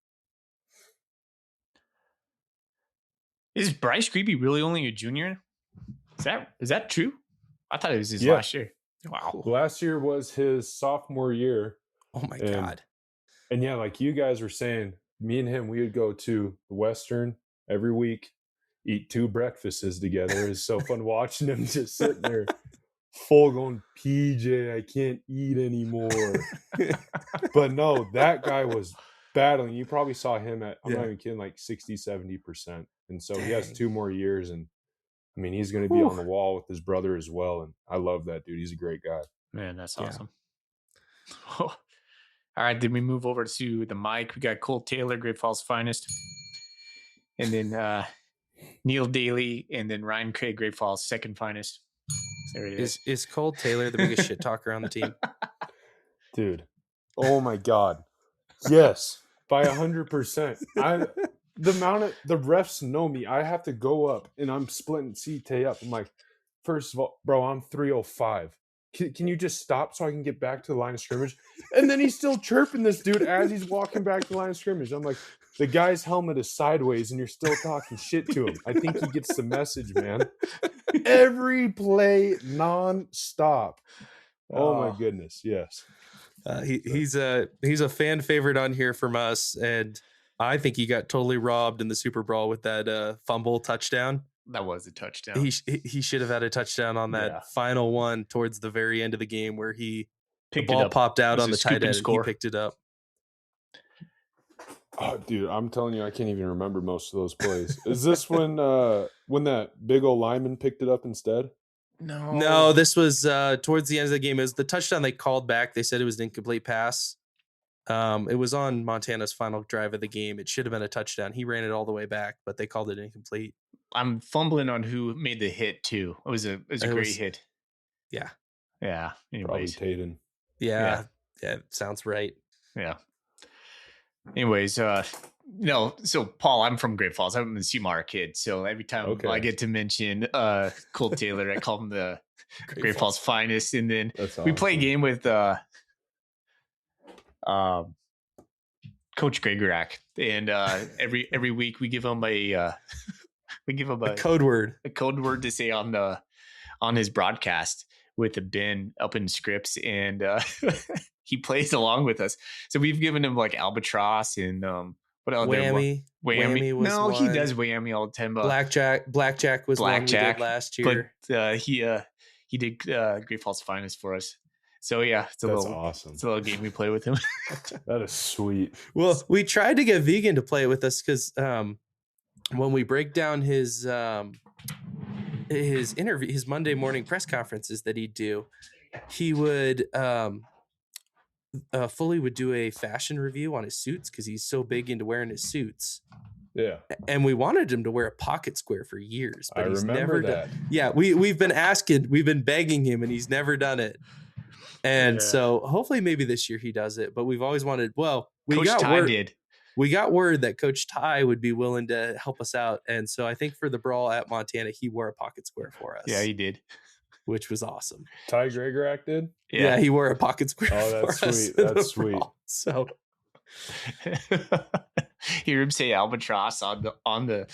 Is Bryce Creepy really only a junior? Is that true? I thought it was his last year. Wow. Last year was his sophomore year. Oh, my God. And, yeah, like you guys were saying, me and him, we would go to the Western every week, eat 2 breakfasts together. It's so fun watching him just sitting there full going, PJ, I can't eat anymore. But no, that guy was battling. You probably saw him at, I'm not even kidding, like 60, 70%. And so he has 2 more years. And I mean, he's going to be on the wall with his brother as well. And I love that dude. He's a great guy. Man, that's awesome. Oh. All right, then we move over to the mic. We got Cole Taylor, Great Falls finest. And then Neil Daly, and then Ryan Craig, Great Falls second finest. There it is. Is Cole Taylor the biggest shit talker on the team? Dude. Oh my God. Yes. By 100%. The refs know me. I have to go up and I'm splitting CT up. I'm like, first of all, bro, I'm 305. Can you just stop so I can get back to the line of scrimmage? And then he's still chirping this dude as he's walking back to the line of scrimmage. I'm like, the guy's helmet is sideways and you're still talking shit to him. I think he gets the message, man. Every play non-stop. Oh my goodness. Yes. He's a fan favorite on here from us. And I think he got totally robbed in the Super Bowl with that fumble touchdown. That was a touchdown. He should have had a touchdown on that final one towards the very end of the game where the ball popped out on the tight end and he picked it up. Oh, dude, I'm telling you, I can't even remember most of those plays. Is this when that big old lineman picked it up instead? No, this was towards the end of the game. It was the touchdown they called back. They said it was an incomplete pass. It was on Montana's final drive of the game. It should have been a touchdown. He ran it all the way back, but they called it incomplete. I'm fumbling on who made the hit too. It was a great hit. Yeah. Yeah. Anyways. Probably Taden. Yeah. Sounds right. Yeah. Anyways, so Paul, I'm from Great Falls. I'm a Seymour kid. So every time I get to mention Cole Taylor, I call him the Great Falls finest. And then we play a game with Coach Gregorak. And every week we give him a code word. A code word to say on his broadcast with a bin up in scripts, and he plays along with us. So we've given him like albatross and what else? Whammy. Whammy was no, one. He does whammy all the time. Blackjack was one we did last year. But he did Great Falls finest for us. So yeah, it's awesome. It's a little game we play with him. That is sweet. Well, we tried to get Vegan to play with us because when we break down his interview, his Monday morning press conferences that he'd do, he would Foley would do a fashion review on his suits because he's so big into wearing his suits. Yeah. And we wanted him to wear a pocket square for years, but he's never that. done. Yeah, we've been begging him and he's never done it. And so hopefully maybe this year he does it, but we've always wanted, we got word that Coach Ty would be willing to help us out. And so I think for the brawl at Montana, he wore a pocket square for us. Yeah, he did. Which was awesome. Ty Gregorak did? Yeah, he wore a pocket square. Oh, that's sweet. That's sweet. Brawl. So hear him say albatross on the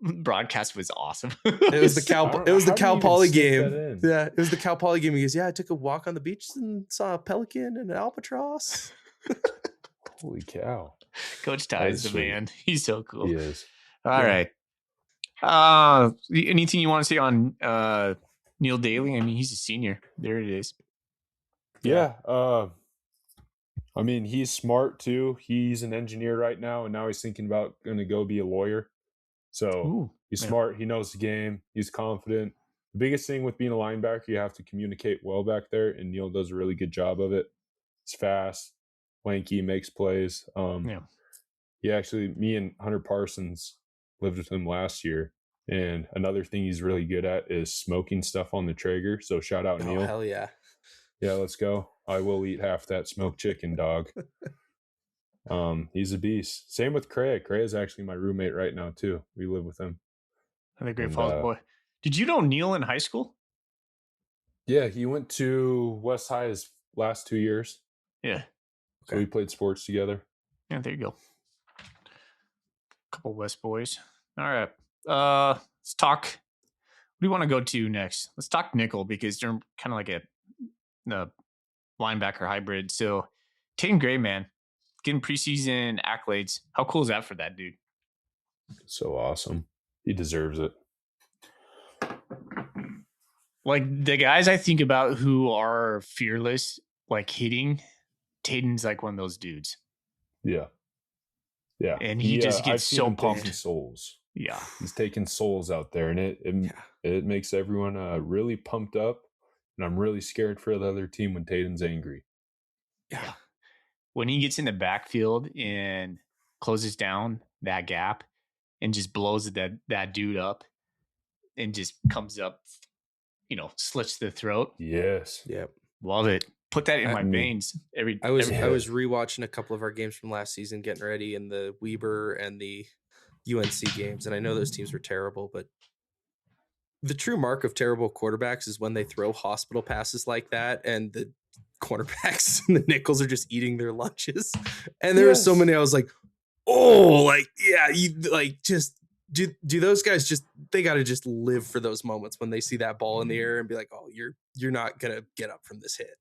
broadcast was awesome. It was the Cal Poly game. Yeah, it was the Cal Poly game. He goes, I took a walk on the beach and saw a pelican and an albatross. Holy cow. Coach Ty is the man. He's so cool. He is. All right. Anything you want to say on Neil Daly? I mean, he's a senior. There it is. Yeah. I mean, he's smart too. He's an engineer right now, and now he's thinking about going to go be a lawyer. So Ooh, he's yeah. smart. He knows the game. He's confident. The biggest thing with being a linebacker, you have to communicate well back there, and Neil does a really good job of it. He's fast, lanky, makes plays. Yeah. He actually, me and Hunter Parsons lived with him last year. And another thing he's really good at is smoking stuff on the Traeger. So shout out Oh, Neil. hell yeah. Yeah, let's go. I will eat half that smoked chicken, dog. He's a beast. Same with Craig. Craig is actually my roommate right now too. We live with him. Another Great And, Falls boy. Did you know Neil in high school? yeah, he went to West High his last 2 years. Yeah. So we played sports together. Yeah, there you go. Couple West boys. All right. Let's talk. What do you want to go to next? Let's talk nickel because they're kind of like a linebacker hybrid. So Tatum Gray, man, getting preseason accolades. How cool is that for that dude? So awesome. He deserves it. Like the guys I think about who are fearless, like hitting, Tatum's like one of those dudes. Yeah. Yeah. And he just gets I've seen so him taking pumped. souls. Yeah. He's taking souls out there, and it makes everyone really pumped up. And I'm really scared for the other team when Tatum's angry. Yeah. When he gets in the backfield and closes down that gap and just blows that dude up and just comes up, slits the throat. Yes. Yep. Love it. Put that in my veins. I was rewatching a couple of our games from last season, getting ready in the Weber and the UNC games, and I know those teams were terrible, but the true mark of terrible quarterbacks is when they throw hospital passes like that, and the cornerbacks and the nickels are just eating their lunches. And there were so many. I was like, oh, like yeah, you like just. Do those guys they got to just live for those moments when they see that ball in the air and be like, oh, you're not gonna get up from this hit.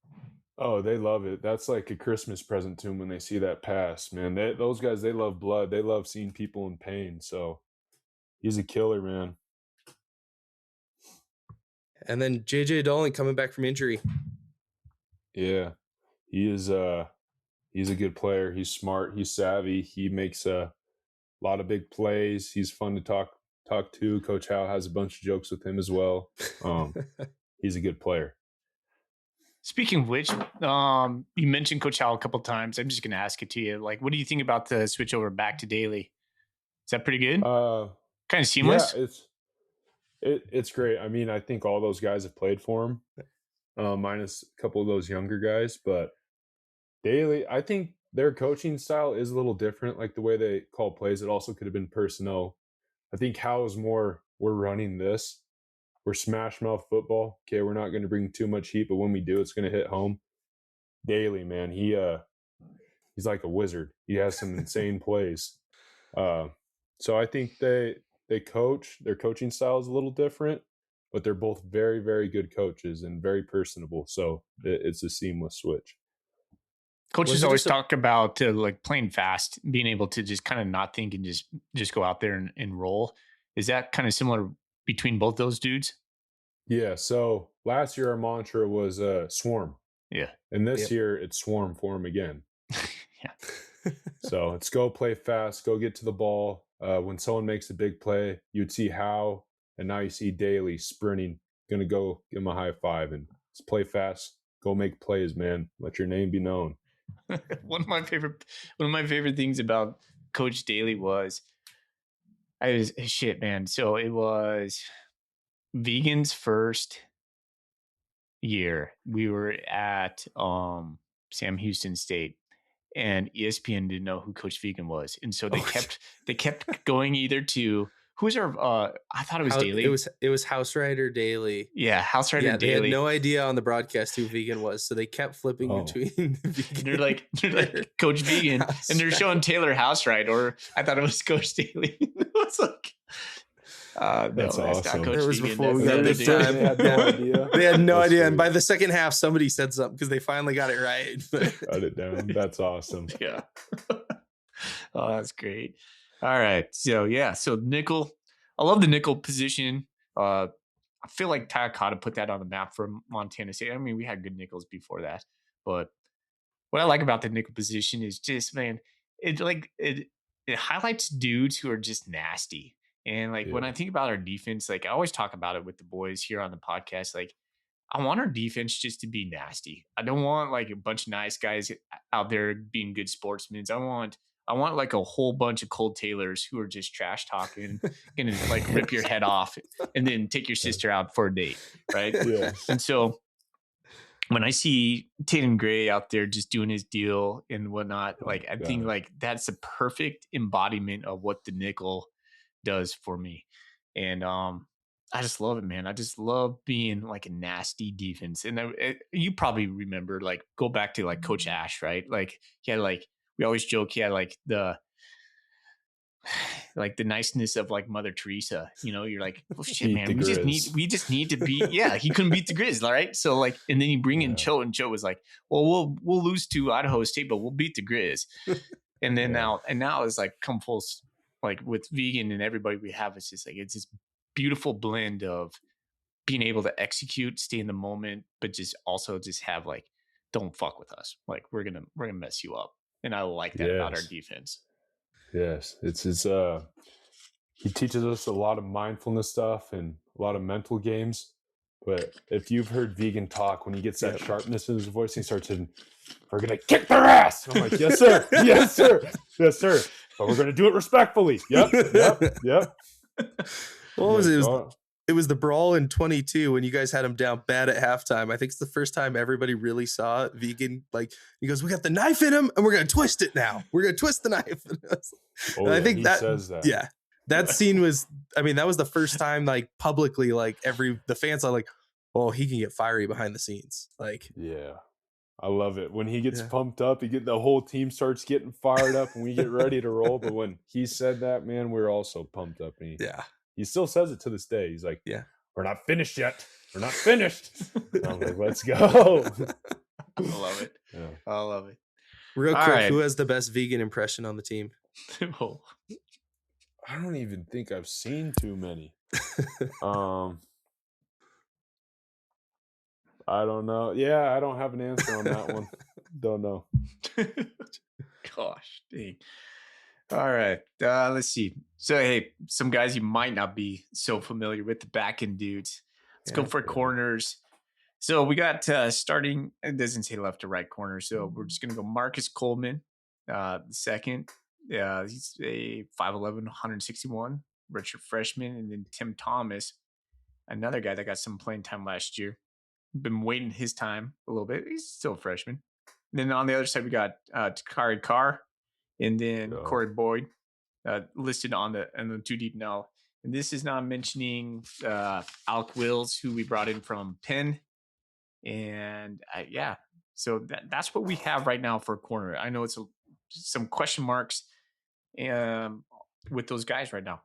Oh, they love it. That's like a Christmas present to them when they see that pass, man. Those guys, they love blood. They love seeing people in pain. So he's a killer, man. And then JJ Dolan coming back from injury. Yeah, he is. He's a good player. He's smart. He's savvy. He makes a lot of big plays. He's fun to talk to. Coach Howe has a bunch of jokes with him as well. He's a good player. Speaking of which, you mentioned Coach Howe a couple of times. I'm just going to ask it to you. Like, what do you think about the switch over back to daily? Is that pretty good? Kind of seamless? Yeah, it's great. I mean, I think all those guys have played for him, minus a couple of those younger guys. But daily, I think their coaching style is a little different, like the way they call plays. It also could have been personnel. I think Howe is more, we're running this. We're smash mouth football. Okay, we're not going to bring too much heat, but when we do, it's going to hit home. Daily, man, he's like a wizard. He has some insane plays. So I think they coach. Their coaching style is a little different, but they're both very, very good coaches and very personable. So it's a seamless switch. Coaches always talk about like playing fast, being able to just kind of not think and just go out there and roll. Is that kind of similar between both those dudes? Yeah. So last year our mantra was swarm. Yeah. And this year it's swarm for him again. Yeah. So it's go play fast, go get to the ball. When someone makes a big play, you'd see Howe, and now you see Daly sprinting, gonna go give him a high five and just play fast, go make plays, man. Let your name be known. One of my favorite things about Coach Daly was shit, man. So it was Vegan's first year. We were at Sam Houston State, and ESPN didn't know who Coach Vegan was, and so they kept going either to who's our I thought it was Daly. It was House Rider Daly. Yeah, House Rider Daly. They had no idea on the broadcast who Vegan was, so they kept flipping between Vegan. They're like Coach Vegan, and they're showing Taylor House Right, or I thought it was Coach Daly. It was like that's awesome. It was before we got big time. They had no idea. They had no idea, and by the second half, somebody said something because they finally got it right. Got it down. That's awesome. Yeah. Oh, that's great. All right. So nickel. I love the nickel position. I feel like Takakata put that on the map for Montana State. I mean, we had good nickels before that, but what I like about the nickel position is just, man, it highlights dudes who are just nasty. And like when Yeah. I think about our defense, like I always talk about it with the boys here on the podcast. Like I want our defense just to be nasty. I don't want like a bunch of nice guys out there being good sportsmen. I want like a whole bunch of Cold Taylors who are just trash talking, gonna like rip your head off and then take your sister out for a date, right? Yes. And so when I see Tatum Gray out there just doing his deal and whatnot, Oh like I my think gosh. like that's a perfect embodiment of what the nickel does for me. And I just love it, man. I just love being like a nasty defense. And you probably remember, like, go back to like Coach Ash, right? Like he had like we always joke he had like the niceness of like Mother Teresa. You know, you're like, oh shit, Beat the man, Grizz. we just need to be. Yeah, he couldn't beat the Grizz, all right. So like, and then you bring in Yeah. Joe, and Joe was like, well, we'll lose to Idaho State, but we'll beat the Grizz. And then Yeah. now it's like come full like with vegan and everybody we have. It's just like it's this beautiful blend of being able to execute, stay in the moment, but just also just have like, don't fuck with us. Like we're gonna mess you up. And I like that about our Yes. defense. Yes. It's he teaches us a lot of mindfulness stuff and a lot of mental games. But if you've heard Vegan talk, when he gets that Yep. sharpness in his voice, he starts saying, "We're gonna kick their ass." I'm like, "Yes, sir. Yes, sir. Yes, sir. But we're gonna do it respectfully." Yep. Yep. What I'm was like, it? "Oh, It was the brawl in 22 when you guys had him down bad at halftime. I think it's the first time everybody really saw it. Vegan, like, he goes, "We got the knife in him and we're going to twist it now. We're going to twist the knife." oh And I yeah." think He that, says that. yeah, that scene was, I mean, that was the first time, like, publicly, like, the fans are like, oh, he can get fiery behind the scenes. Like, Yeah. I love it. When he gets yeah. pumped up, the whole team starts getting fired up and we get ready to roll. But when he said that, man, we're also pumped up. And Yeah. he still says it to this day. He's like, Yeah. "We're not finished yet. We're not finished." And I'm like, "Let's go." I love it. Yeah. I love it. Real All quick, right. who has the best vegan impression on the team? Oh, I don't even think I've seen too many. I don't know. Yeah, I don't have an answer on that one. Don't know. gosh, dang. All right. Let's see. So, hey, some guys you might not be so familiar with, the back end dudes. Let's go Yeah. for corners. So we got starting. It doesn't say left or right corner, so we're just gonna go Marcus Coleman, the second. He's a 5'11", 161, redshirt freshman, and then Tim Thomas, another guy that got some playing time last year. Been waiting his time a little bit. He's still a freshman. And then on the other side, we got Takari Carr, and then Yeah. Corey Boyd, listed on the two deep now. And this is not mentioning Alec Wills, who we brought in from Penn. And yeah, so that's what we have right now for a corner. I know it's some question marks with those guys right now,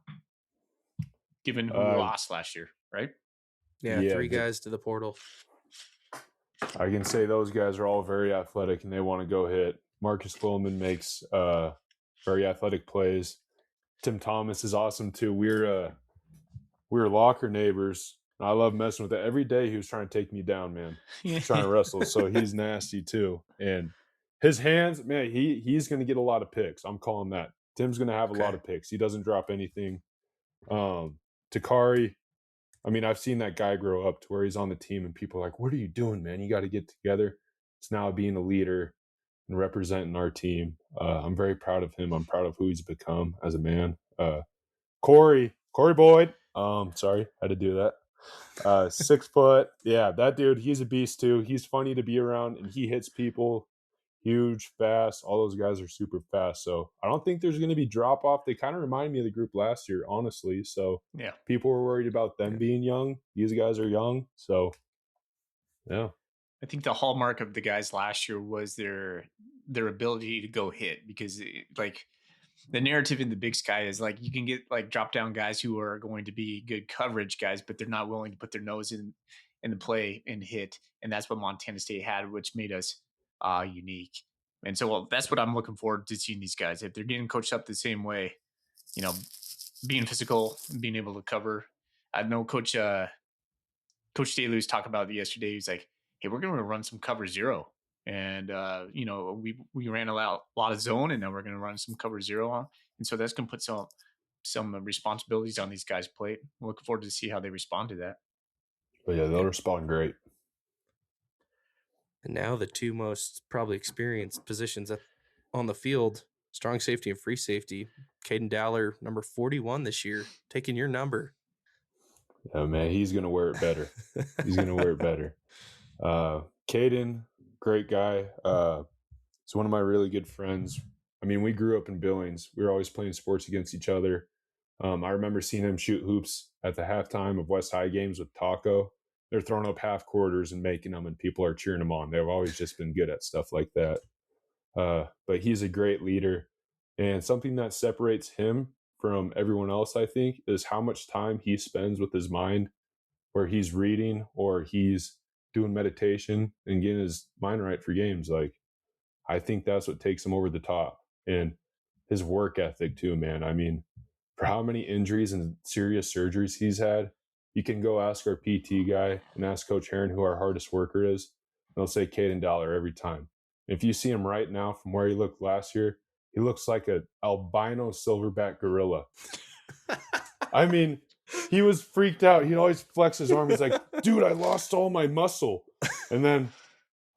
given who we lost last year, right? Yeah. Yeah, 3 guys to the portal. I can say those guys are all very athletic and they want to go hit. Marcus Coleman makes very athletic plays. Tim Thomas is awesome too. We're locker neighbors. I love messing with it. Every day he was trying to take me down, man. Trying to wrestle. So he's nasty too. And his hands, man, he's going to get a lot of picks. I'm calling that. Tim's going to have a lot of picks. He doesn't drop anything. Takari, I mean, I've seen that guy grow up to where he's on the team and people are like, "What are you doing, man? You got to get together." It's now being a leader and representing our team. I'm very proud of him. I'm proud of who he's become as a man. Corey Boyd. Sorry, had to do that. 6 foot. Yeah, that dude, he's a beast too. He's funny to be around and he hits people huge, fast. All those guys are super fast. So I don't think there's going to be drop off. They kind of remind me of the group last year, honestly. So Yeah. people were worried about them being young. These guys are young. So yeah. I think the hallmark of the guys last year was their ability to go hit, because like the narrative in the Big Sky is like you can get like drop down guys who are going to be good coverage guys, but they're not willing to put their nose in the play and hit, and that's what Montana State had, which made us unique. And so that's what I'm looking forward to seeing these guys. If they're getting coached up the same way, you know, being physical, being able to cover. I know Coach Staley was talking about it yesterday. He's like, "Hey, we're going to run some cover zero." And we ran a lot of zone, and now we're going to run some cover zero on, and so that's going to put some responsibilities on these guys' plate. I'm looking forward to see how they respond to that. But yeah, they'll respond great. And now the two most probably experienced positions on the field, strong safety and free safety. Caden Dowler, number 41 this year, taking your number. Yeah, man, he's going to wear it better. He's going to wear it better. Caden, great guy. He's one of my really good friends. I mean, we grew up in Billings. We were always playing sports against each other. I remember seeing him shoot hoops at the halftime of West High games with Taco. They're throwing up half quarters and making them, and people are cheering him on. They've always just been good at stuff like that. But he's a great leader. And something that separates him from everyone else, I think, is how much time he spends with his mind, where he's reading or he's doing meditation and getting his mind right for games. Like, I think that's what takes him over the top. And his work ethic too, man. I mean, for how many injuries and serious surgeries he's had, you can go ask our PT guy and ask Coach Heron who our hardest worker is. They'll say Caden Dollar every time. If you see him right now from where he looked last year, he looks like an albino silverback gorilla. I mean, he was freaked out. He'd always flex his arm. He's like, dude, I lost all my muscle. And then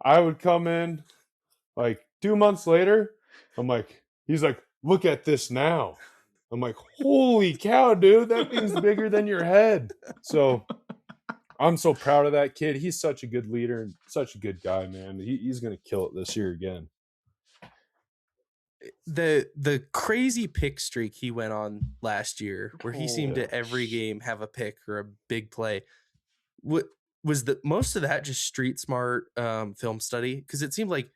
I would come in like 2 months later. I'm like, he's like, look at this now. I'm like, holy cow, dude, that thing's bigger than your head. So I'm so proud of that kid. He's such a good leader and such a good guy, man. He's going to kill it this year again. The crazy pick streak he went on last year, where he seemed to every game have a pick or a big play. What was the most of that just street smart film study? Because it seemed like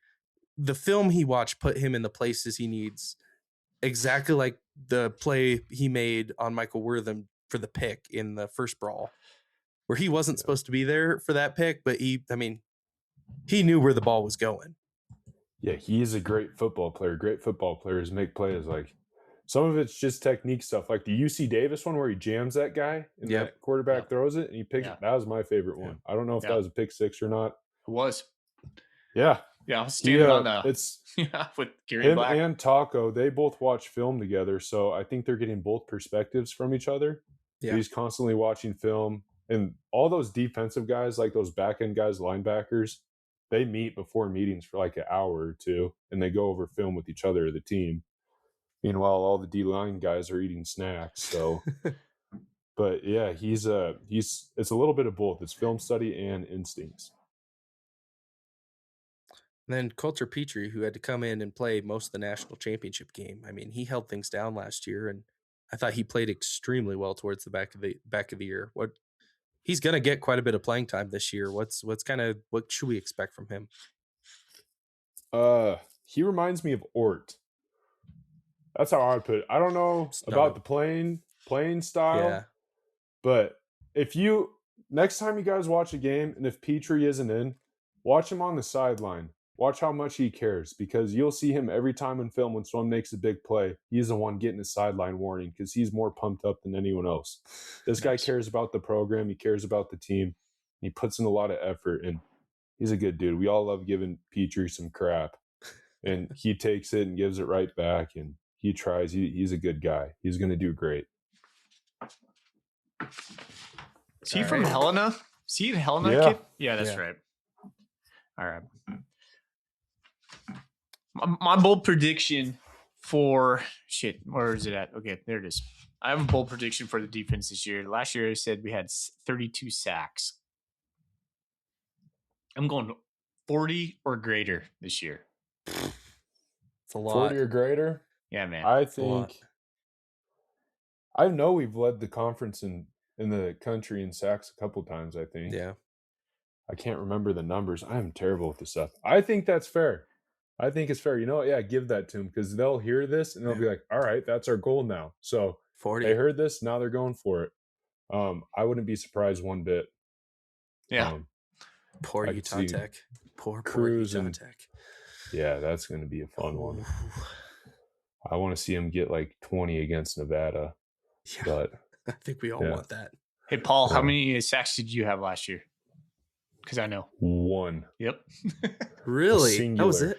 the film he watched put him in the places he needs, exactly like the play he made on Michael Wortham for the pick in the first brawl, where he wasn't supposed to be there for that pick, but he knew where the ball was going. Yeah, he's a great football player. Great football players make plays. Like, some of it's just technique stuff, like the UC Davis one where he jams that guy and that quarterback throws it and he picks it. That was my favorite one. I don't know if that was a pick six or not. It was. Yeah. Yeah, I was standing on the it's with Gary him Black and Taco. They both watch film together, so I think they're getting both perspectives from each other. Yeah. So he's constantly watching film, and all those defensive guys, like those back end guys, linebackers, they meet before meetings for like an hour or two, and they go over film with each other, the team. Meanwhile, all the D-line guys are eating snacks. So, but yeah, it's a little bit of both. It's film study and instincts. And then Coulter Petrie, who had to come in and play most of the national championship game. I mean, he held things down last year, and I thought he played extremely well towards the back of the year. He's going to get quite a bit of playing time this year. What should we expect from him? He reminds me of Ort. That's how I would put it. I don't know about the playing style, but if you next time you guys watch a game, and if Petrie isn't in, watch him on the sideline. Watch how much he cares, because you'll see him every time in film when someone makes a big play. He's the one getting a sideline warning because he's more pumped up than anyone else. This guy cares about the program. He cares about the team. He puts in a lot of effort, and he's a good dude. We all love giving Petrie some crap, and he takes it and gives it right back, and he tries. He's a good guy. He's going to do great. Is he from Helena? Is he a Helena kid? Yeah, that's right. All right. My bold prediction for where is it at? Okay, there it is. I have a bold prediction for the defense this year. Last year I said we had 32 sacks. I'm going 40 or greater this year. It's a lot. 40 or greater? Yeah, man. I know we've led the conference in the country in sacks a couple times, I think. Yeah. I can't remember the numbers. I am terrible with this stuff. I think that's fair. I think it's fair. You know what? Yeah, give that to them, because they'll hear this and they'll be like, all right, that's our goal now. So 40. They heard this. Now they're going for it. I wouldn't be surprised one bit. Yeah. Poor Utah Tech. Poor Utah Tech. Yeah, that's going to be a fun one. I want to see him get like 20 against Nevada. Yeah, but I think we all want that. Hey, Paul, how many sacks did you have last year? Because I know. 1. Yep. Really? That was Singular. it?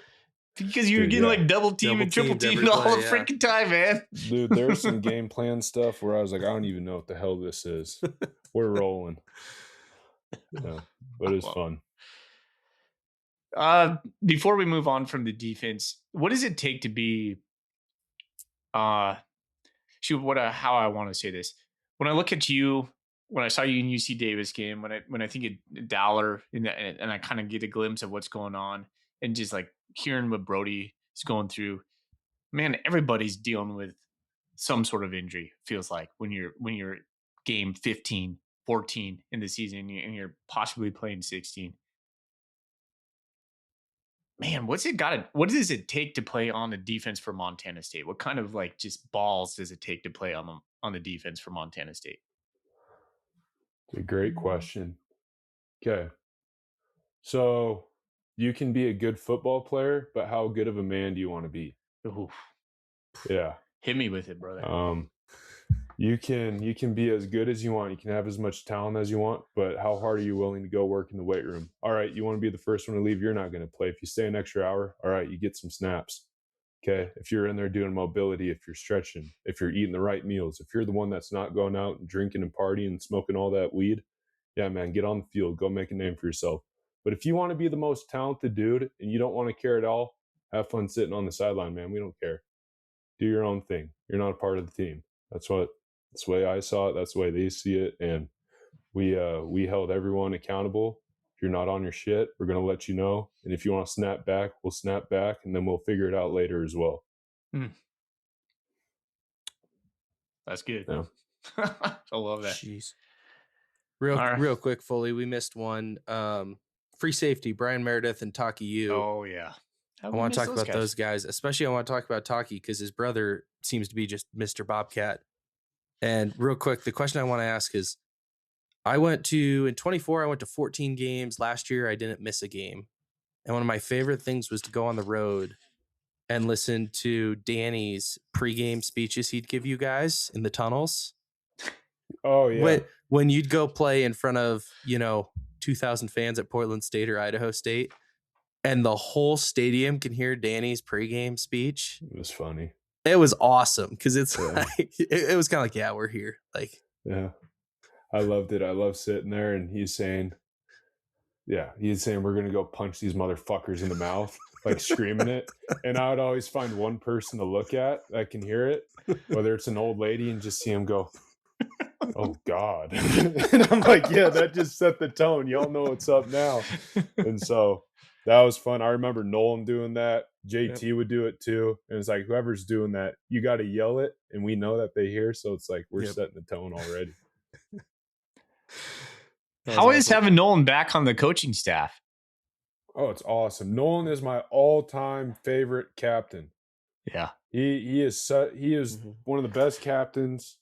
Because you were Dude, getting yeah. like double team and triple Double-teamed teamed every all play, the yeah. freaking time, man. Dude, there's some game plan stuff where I was like, I don't even know what the hell this is. We're rolling. Yeah, but it's fun. Before we move on from the defense, what does it take to be how I want to say this? When I look at you, when I saw you in UC Davis game, when I think of Dollar and I kind of get a glimpse of what's going on and just like hearing what Brody is going through, man, everybody's dealing with some sort of injury, feels like when you're game 15, 14 in the season and you're possibly playing 16. Man, what does it take to play on the defense for Montana State? What kind of like just balls does it take to play on the defense for Montana State? A great question. Okay. So you can be a good football player, but how good of a man do you want to be? Oof. Yeah. Hit me with it, brother. You can be as good as you want. You can have as much talent as you want, but how hard are you willing to go work in the weight room? All right, you want to be the first one to leave, you're not going to play. If you stay an extra hour, all right, you get some snaps. Okay. If you're in there doing mobility, if you're stretching, if you're eating the right meals, if you're the one that's not going out and drinking and partying and smoking all that weed, yeah, man, get on the field, go make a name for yourself. But if you want to be the most talented dude and you don't want to care at all, have fun sitting on the sideline, man. We don't care. Do your own thing. You're not a part of the team. That's the way I saw it. That's the way they see it. And we held everyone accountable. If you're not on your shit, we're going to let you know. And if you want to snap back, we'll snap back, and then we'll figure it out later as well. That's good. Yeah. I love that. Jeez. Real quick, Foley, we missed one. Free safety, Brian Meredith and Taki Yu. Oh, yeah. I want to talk about those guys. Especially I want to talk about Taki because his brother seems to be just Mr. Bobcat. And real quick, the question I want to ask is, in 24, I went to 14 games. Last year, I didn't miss a game. And one of my favorite things was to go on the road and listen to Danny's pregame speeches he'd give you guys in the tunnels. Oh, yeah. When you'd go play in front of, 2,000 fans at Portland State or Idaho State, and the whole stadium can hear Danny's pregame speech. It was funny. It was awesome because it's like, it was kind of like, yeah, we're here. Like, yeah, I loved it. I love sitting there and he's saying, we're going to go punch these motherfuckers in the mouth, like screaming it. And I would always find one person to look at that can hear it, whether it's an old lady, and just see him go, oh God. And I'm like, yeah, that just set the tone. Y'all know what's up now. And so that was fun. I remember Nolan doing that. JT would do it too. And it's like, whoever's doing that, you got to yell it. And we know that they hear. So it's like, we're setting the tone already. How is having Nolan back on the coaching staff? Oh, it's awesome. Nolan is my all-time favorite captain. Yeah. He is one of the best captains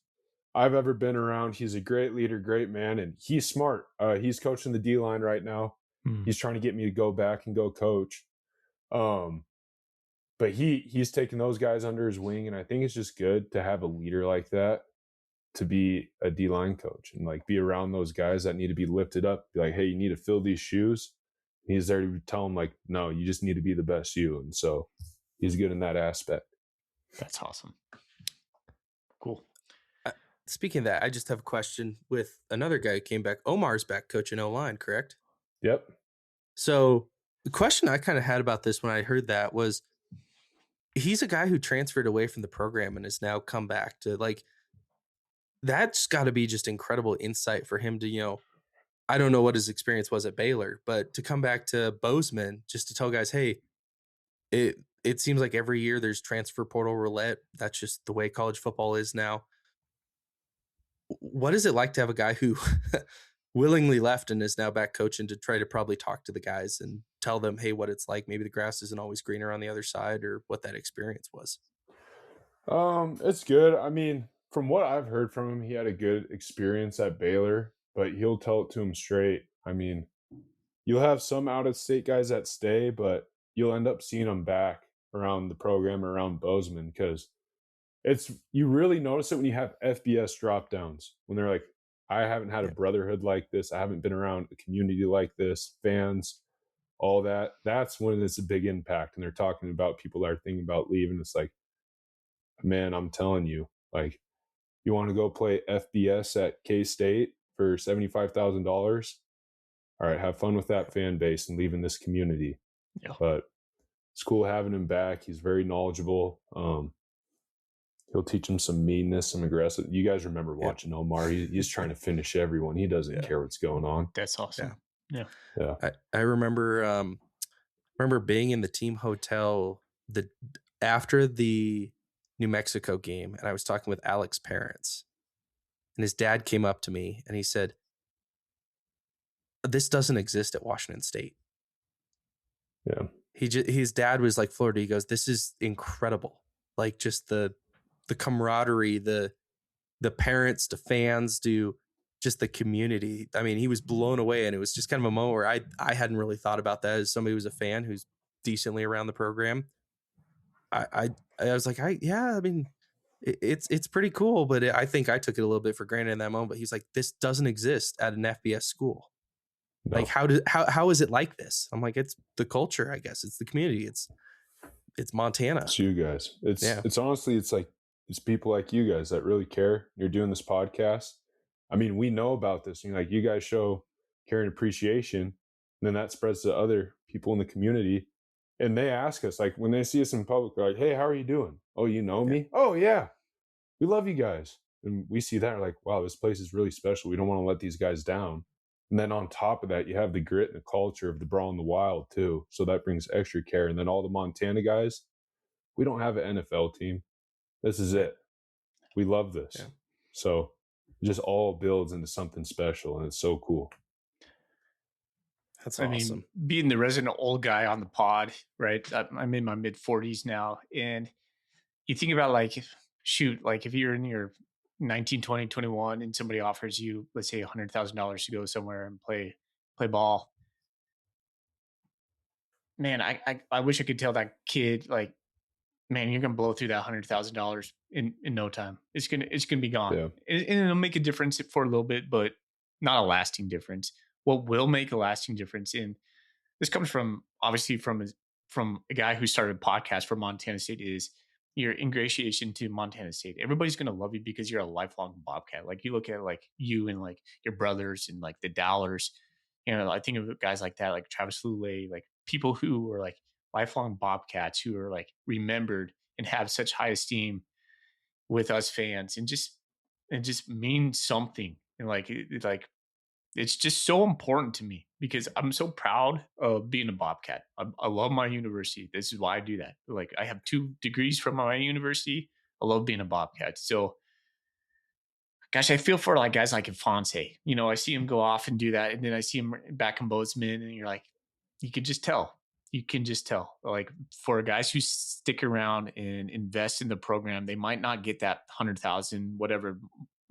I've ever been around. He's a great leader, great man, and he's smart. He's coaching the D-line right now. He's trying to get me to go back and go coach. But he's taking those guys under his wing, and I think it's just good to have a leader like that to be a D-line coach and like be around those guys that need to be lifted up. Be like, hey, you need to fill these shoes. He's there to tell them like, no, you just need to be the best you. And so he's good in that aspect. That's awesome. Cool. Speaking of that, I just have a question with another guy who came back. Omar's back coaching O-line, correct? Yep. So the question I kind of had about this when I heard that was, he's a guy who transferred away from the program and has now come back to, like, that's got to be just incredible insight for him to, I don't know what his experience was at Baylor, but to come back to Bozeman just to tell guys, hey, it seems like every year there's transfer portal roulette. That's just the way college football is now. What is it like to have a guy who willingly left and is now back coaching to try to probably talk to the guys and tell them, hey, what it's like? Maybe the grass isn't always greener on the other side, or what that experience was. It's good. I mean, from what I've heard from him, he had a good experience at Baylor, but he'll tell it to him straight. I mean, you'll have some out-of-state guys that stay, but you'll end up seeing them back around the program, around Bozeman, because you really notice it when you have FBS drop downs, when they're like I haven't had a Yeah. brotherhood like this. I haven't been around a community like this, fans, all that. That's when it's a big impact. And they're talking about people that are thinking about leaving. It's like, man, I'm telling you, like, you want to go play FBS at K-State for $75,000? All right, have fun with that fan base and leaving this community. Yeah. But it's cool having him back. He's very knowledgeable. He'll teach him some meanness, some aggressive. You guys remember watching Omar? He's trying to finish everyone. He doesn't care what's going on. That's awesome. Yeah. I remember being in the team hotel after the New Mexico game, and I was talking with Alex's parents, and his dad came up to me and he said, "This doesn't exist at Washington State." Yeah. His dad was like Florida. He goes, "This is incredible. Like just the camaraderie, the parents, the fans, just the community." I mean, he was blown away, and it was just kind of a moment where I hadn't really thought about that as somebody who's a fan who's decently around the program. I was like, I mean, it's pretty cool, but I think I took it a little bit for granted in that moment. But he's like, this doesn't exist at an FBS school. No. Like, how is it like this? I'm like, it's the culture, I guess. It's the community. It's Montana. It's you guys. It's honestly, it's like, it's people like you guys that really care. You're doing this podcast. I mean, we know about this. And like, you guys show care and appreciation, and then that spreads to other people in the community. And they ask us, like, when they see us in public, they're like, "Hey, how are you doing? Oh, you know me? Oh, yeah. We love you guys." And we see that, we're like, wow, this place is really special. We don't want to let these guys down. And then on top of that, you have the grit and the culture of the Brawl in the Wild too. So that brings extra care. And then all the Montana guys, we don't have an NFL team. This is it. We love this. Yeah. So it just all builds into something special, and it's so cool. That's I awesome. mean, being the resident old guy on the pod, right? I'm in my mid 40s now. And you think about like, shoot, like if you're in your 19, 20, 21 and somebody offers you, let's say $100,000 to go somewhere and play ball. Man, I wish I could tell that kid, like, man, you're gonna blow through that $100,000 in no time. It's gonna be gone. Yeah. And it'll make a difference for a little bit, but not a lasting difference. What will make a lasting difference, and this comes from obviously from a guy who started a podcast for Montana State, is your ingratiation to Montana State. Everybody's gonna love you because you're a lifelong Bobcat. Like you look at like you and like your brothers and like the Dowlers. You know, I think of guys like that, like Travis Lulay, like people who are like lifelong Bobcats who are like remembered and have such high esteem with us fans, and just mean something. And like like it's just so important to me because I'm so proud of being a Bobcat. I love my university. This is why I do that. Like I have 2 degrees from my university. I love being a Bobcat. So, gosh, I feel for like guys like Fonse. You know, I see him go off and do that, and then I see him back in Bozeman, and you're like, you could just tell. You can just tell. Like for guys who stick around and invest in the program, they might not get that 100,000 whatever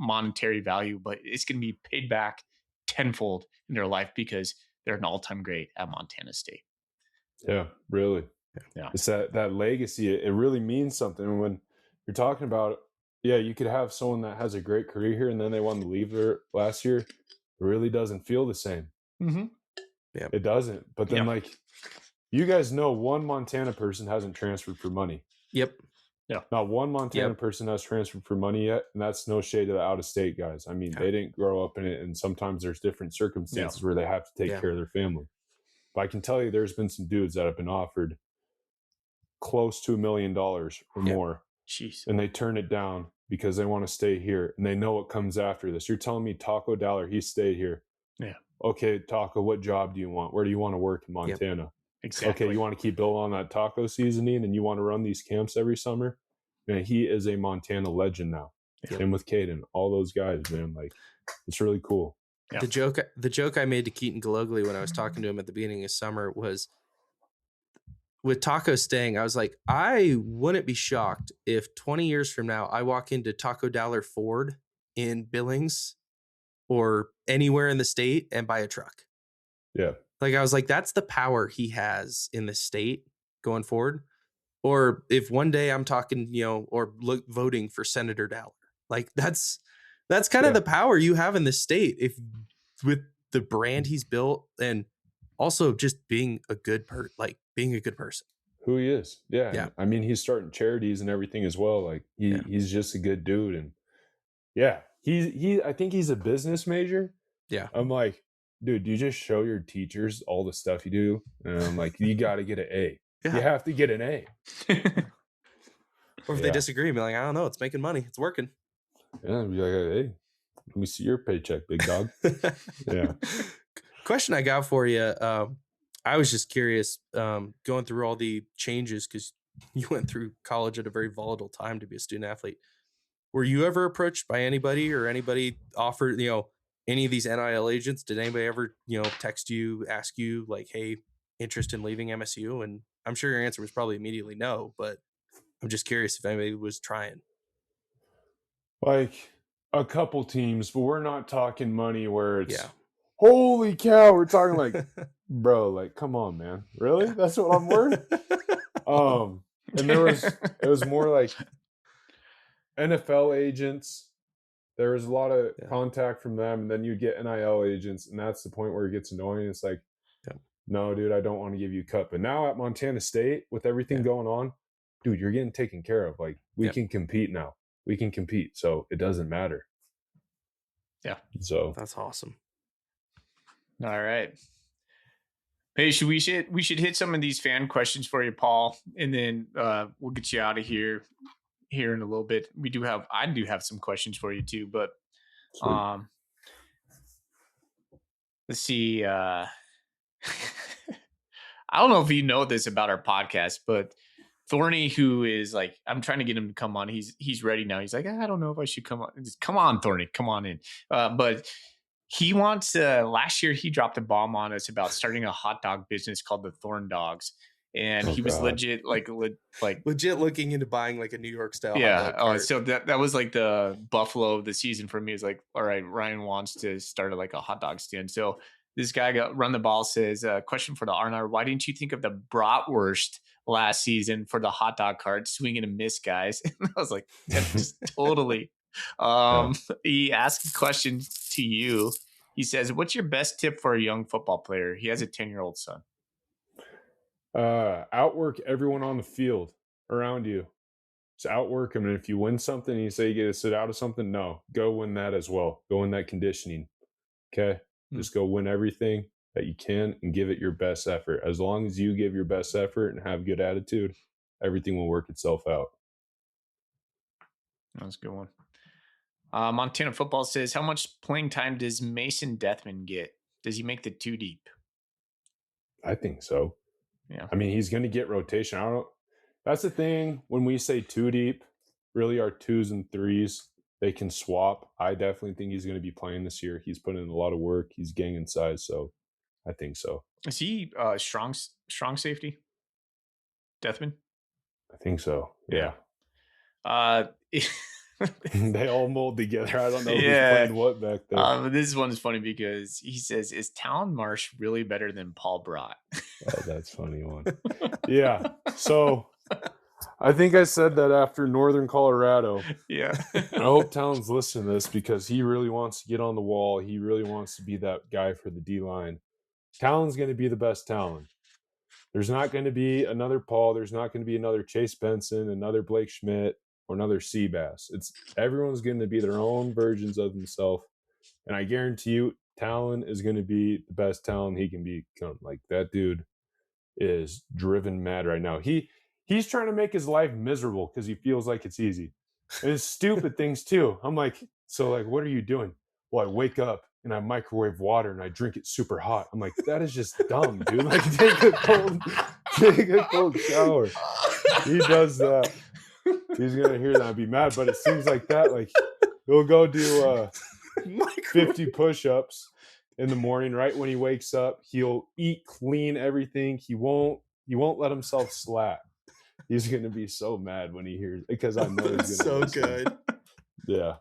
monetary value, but it's going to be paid back tenfold in their life because they're an all-time great at Montana State. Yeah, really. Yeah. It's that legacy. It really means something. When you're talking about, yeah, you could have someone that has a great career here and then they want to leave there last year. It really doesn't feel the same. Mm-hmm. Yeah, it doesn't. But then, like, you guys know one Montana person hasn't transferred for money. Yep. Yeah. Not one Montana person has transferred for money yet, and that's no shade to the out-of-state guys. I mean, they didn't grow up in it, and sometimes there's different circumstances where they have to take care of their family. But I can tell you there's been some dudes that have been offered close to $1 million or more, and they turn it down because they want to stay here, and they know what comes after this. You're telling me Taco Dollar, he stayed here. Yeah. Okay, Taco, what job do you want? Where do you want to work in Montana? Exactly. Okay, you want to keep building on that taco seasoning and you want to run these camps every summer? Man, he is a Montana legend now. Same with Caden, all those guys, man. Like, it's really cool. Yeah. The joke I made to Keaton Galogly when I was talking to him at the beginning of summer was, with Taco staying, I was like, I wouldn't be shocked if 20 years from now I walk into Taco Dollar Ford in Billings or anywhere in the state and buy a truck. Yeah. Like, I was like, that's the power he has in the state going forward. Or if one day I'm talking, or voting for Senator Dowler, like that's That's kind of the power you have in the state, if with the brand he's built, and also just being a good person. Who he is. Yeah. Yeah. And, I mean, he's starting charities and everything as well. Like he's just a good dude. And yeah, I think he's a business major. Yeah. I'm like, dude, you just show your teachers all the stuff you do. And I'm like, you got to get an A. Yeah. You have to get an A. Or if they disagree, be like, I don't know, it's making money. It's working. Yeah. Be like, hey, let me see your paycheck, big dog. Yeah. Question I got for you. I was just curious, going through all the changes, because you went through college at a very volatile time to be a student athlete. Were you ever approached by anybody, or anybody offered, any of these NIL agents? Did anybody ever, text you, ask you like, hey, interest in leaving MSU? And I'm sure your answer was probably immediately no, but I'm just curious if anybody was trying. Like a couple teams, but we're not talking money where it's holy cow. We're talking like, bro, like, come on, man. Really? That's what I'm worth? And it was more like NFL agents. There was a lot of contact from them, and then you'd get NIL agents, and that's the point where it gets annoying. It's like, no, dude, I don't want to give you a cut. But now at Montana State, with everything going on, dude, you're getting taken care of. Like, we can compete now. We can compete, so it doesn't matter. Yeah. So that's awesome. All right. Hey, we should hit some of these fan questions for you, Paul, and then we'll get you out of here in a little bit. I do have some questions for you too, but let's see. I don't know if you know this about our podcast, but Thorny, who is like, I'm trying to get him to come on. He's ready now. He's like, I don't know if I should come on. Just, come on, Thorny, come on in. But he wants last year he dropped a bomb on us about starting a hot dog business called the Thorn Dogs. And he was legit looking into buying like a New York style hot dog cart. So that was like the Buffalo of the season for me. Is like, all right, Ryan wants to start like a hot dog stand. So this guy run the ball says, question for the R&R, why didn't you think of the bratwurst last season for the hot dog cart, swing and a miss, guys? And I was like, just totally. He asked a question to you. He says, what's your best tip for a young football player? He has a 10-year-old son. Outwork everyone on the field around you. Just outwork them. And if you win something and you say you get to sit out of something, no, go win that as well. Go win that conditioning. Okay. Just go win everything that you can and give it your best effort. As long as you give your best effort and have good attitude, everything will work itself out. That's a good one. Montana football says, how much playing time does Mason Deathman get? Does he make the 2 deep? I think so. Yeah. I mean, he's going to get rotation. That's the thing. When we say 2 deep, really our 2s and 3s, they can swap. I definitely think he's going to be playing this year. He's putting in a lot of work. He's gaining size. So I think so. Is he strong safety? Deathman? I think so. Yeah. They all mold together. I don't know who's playing what back there. This one is funny because he says, is Talon Marsh really better than Paul Brott? Oh, that's a funny one. Yeah. So I think I said that after Northern Colorado. Yeah. I hope Talon's listening to this because he really wants to get on the wall. He really wants to be that guy for the D-line. Talon's going to be the best Talon. There's not going to be another Paul. There's not going to be another Chase Benson, another Blake Schmidt, or another Seabass. Everyone's going to be their own versions of themselves. And I guarantee you, Talon is going to be the best Talon he can become. Like, that dude is driven mad right now. He's trying to make his life miserable because he feels like it's easy. And it's stupid things too. I'm like, so like, what are you doing? Well, I wake up and I microwave water and I drink it super hot. I'm like, that is just dumb, dude. Like, take a cold shower. He does that. He's gonna hear that and be mad, but it seems like that. Like, he'll go do 50 push-ups in the morning. Right when he wakes up, he'll eat clean everything. He won't let himself slack. He's gonna be so mad when he hears, because I know he's gonna. So good. Yeah.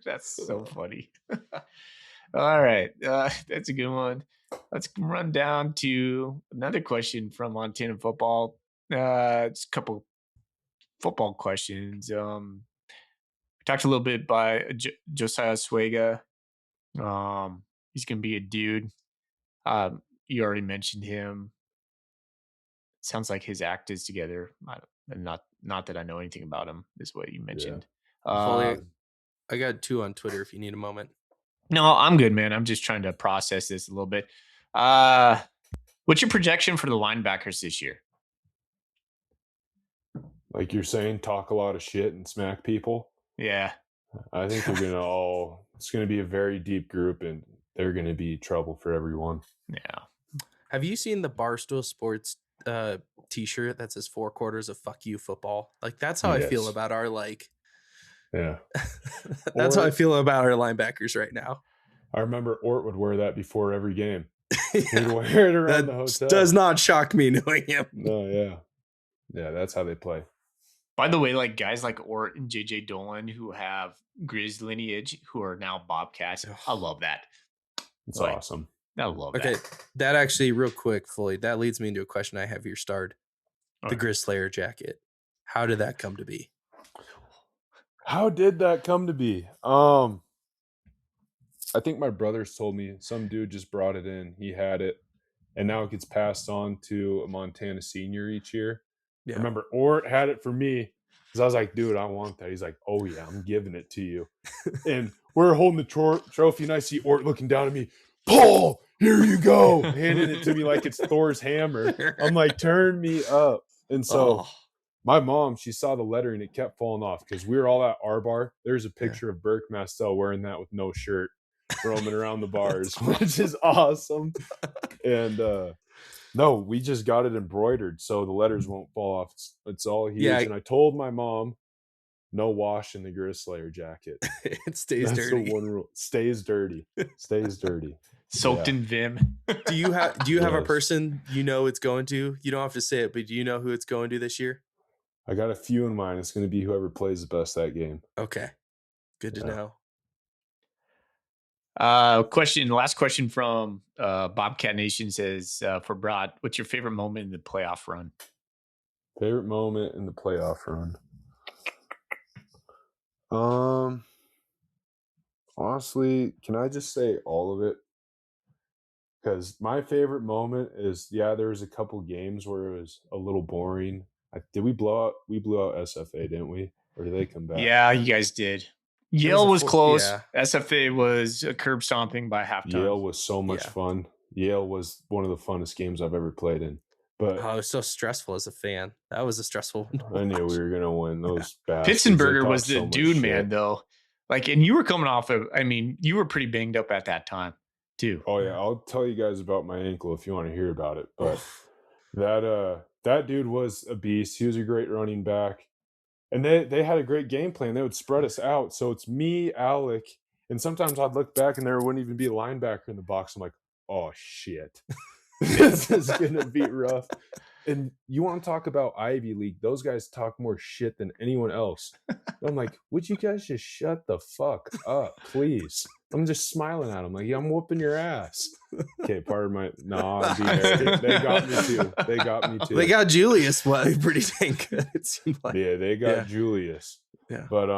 That's so funny. All right. That's a good one. Let's run down to another question from Montana football. It's a couple football questions. We talked a little bit by Josiah Suega. He's going to be a dude. You already mentioned him. Sounds like his act is together. And not that I know anything about him. Is what you mentioned. Fully, I got 2 on Twitter if you need a moment. No, I'm good, man. I'm just trying to process this a little bit. What's your projection for the linebackers this year? Like you're saying, talk a lot of shit and smack people. Yeah. I think they're going to it's going to be a very deep group, and they're going to be trouble for everyone. Yeah. Have you seen the Barstool Sports t-shirt that says 4 quarters of fuck you football? Like, that's how I feel about our, like, yeah. That's how I feel about our linebackers right now. I remember Ort would wear that before every game. He'd wear it around the hotel. Does not shock me knowing him. No, yeah. Yeah, that's how they play. By the way, like guys like Ort and JJ Dolan who have Grizz lineage who are now Bobcats. I love that. It's awesome. I love that. Okay, that actually, real quick, Fully, that leads me into a question I have here starred. The Grizz Slayer jacket. How did that come to be? How did that come to be? I think my brothers told me some dude just brought it in. He had it, and now it gets passed on to a Montana senior each year. Yeah. I remember Ort had it for me because I was like, dude, I want that. He's like, oh, yeah, I'm giving it to you. And we're holding the trophy, and I see Ort looking down at me. Paul, here you go. Handing it to me like it's Thor's hammer. I'm like, turn me up. And so my mom, she saw the letter, and it kept falling off because we were all at our bar. There's a picture of Burke Mastel wearing that with no shirt, roaming around the bars, which is awesome. And no, we just got it embroidered so the letters won't fall off. It's all huge. Yeah, and I told my mom, no wash in the Grizz Slayer jacket. It stays dirty. That's the one rule. Stays dirty. Stays dirty. Soaked in vim. Do you have a person you know it's going to? You don't have to say it, but do you know who it's going to this year? I got a few in mind. It's going to be whoever plays the best that game. Okay. Good to know. Last question from Bobcat Nation says, for Brott, what's your favorite moment in the playoff run? Favorite moment in the playoff run? Honestly, can I just say all of it? Because my favorite moment is, there was a couple games where it was a little boring. We blew out SFA, didn't we? Or did they come back? Yeah, you guys did. Yale was close. Yeah. SFA was a curb stomping by halftime. Yale was so much fun. Yale was one of the funnest games I've ever played in. But it was so stressful as a fan. That was a stressful one. I knew we were going to win. Those bastards. Pitzenberger was the dude, man, though. Like, and you were coming off of, you were pretty banged up at that time, too. Oh, yeah. I'll tell you guys about my ankle if you want to hear about it. But that dude was a beast. He was a great running back. And they had a great game plan. They would spread us out. So it's me, Alec, and sometimes I'd look back and there wouldn't even be a linebacker in the box. I'm like, oh, shit. This is going to be rough. And you want to talk about Ivy League. Those guys talk more shit than anyone else. I'm like, would you guys just shut the fuck up, please? I'm just smiling at them like, yeah, I'm whooping your ass. Okay, pardon my... No, they got me too. They got Julius pretty dang good, it seemed like. Yeah, they got Julius. Yeah. But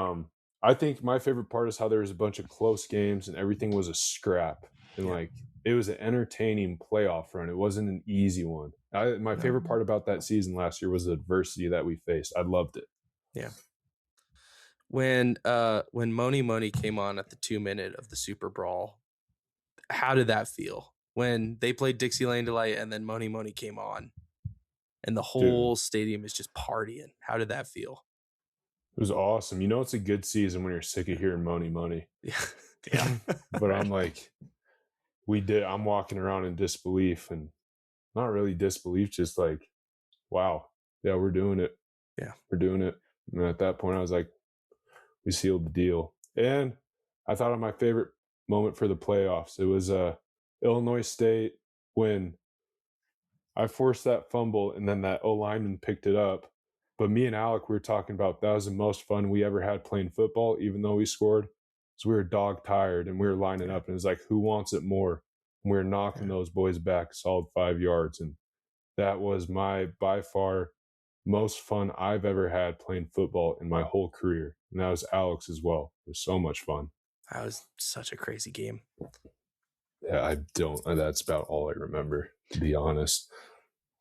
I think my favorite part is how there was a bunch of close games and everything was a scrap. And like, it was an entertaining playoff run. It wasn't an easy one. My favorite part about that season last year was the adversity that we faced. I loved it. Yeah. When Money came on at the 2-minute of the Super Brawl, how did that feel? When they played Dixieland Delight and then Money came on and the whole stadium is just partying. How did that feel? It was awesome. You know, it's a good season when you're sick of hearing Money. Yeah. Yeah. But I'm like, I'm walking around in disbelief, and not really disbelief, just like, wow, yeah, we're doing it. Yeah. We're doing it. And at that point I was like, we sealed the deal. And I thought of my favorite moment for the playoffs. It was Illinois State when I forced that fumble and then that O-lineman picked it up. But me and Alec, we were talking about that was the most fun we ever had playing football, even though we scored. So we were dog tired and we were lining up, and it was like, who wants it more? And we were knocking those boys back a solid 5 yards. And that was by far most fun I've ever had playing football in my whole career. And that was Alex as well. It was so much fun. That was such a crazy game. Yeah, that's about all I remember, to be honest.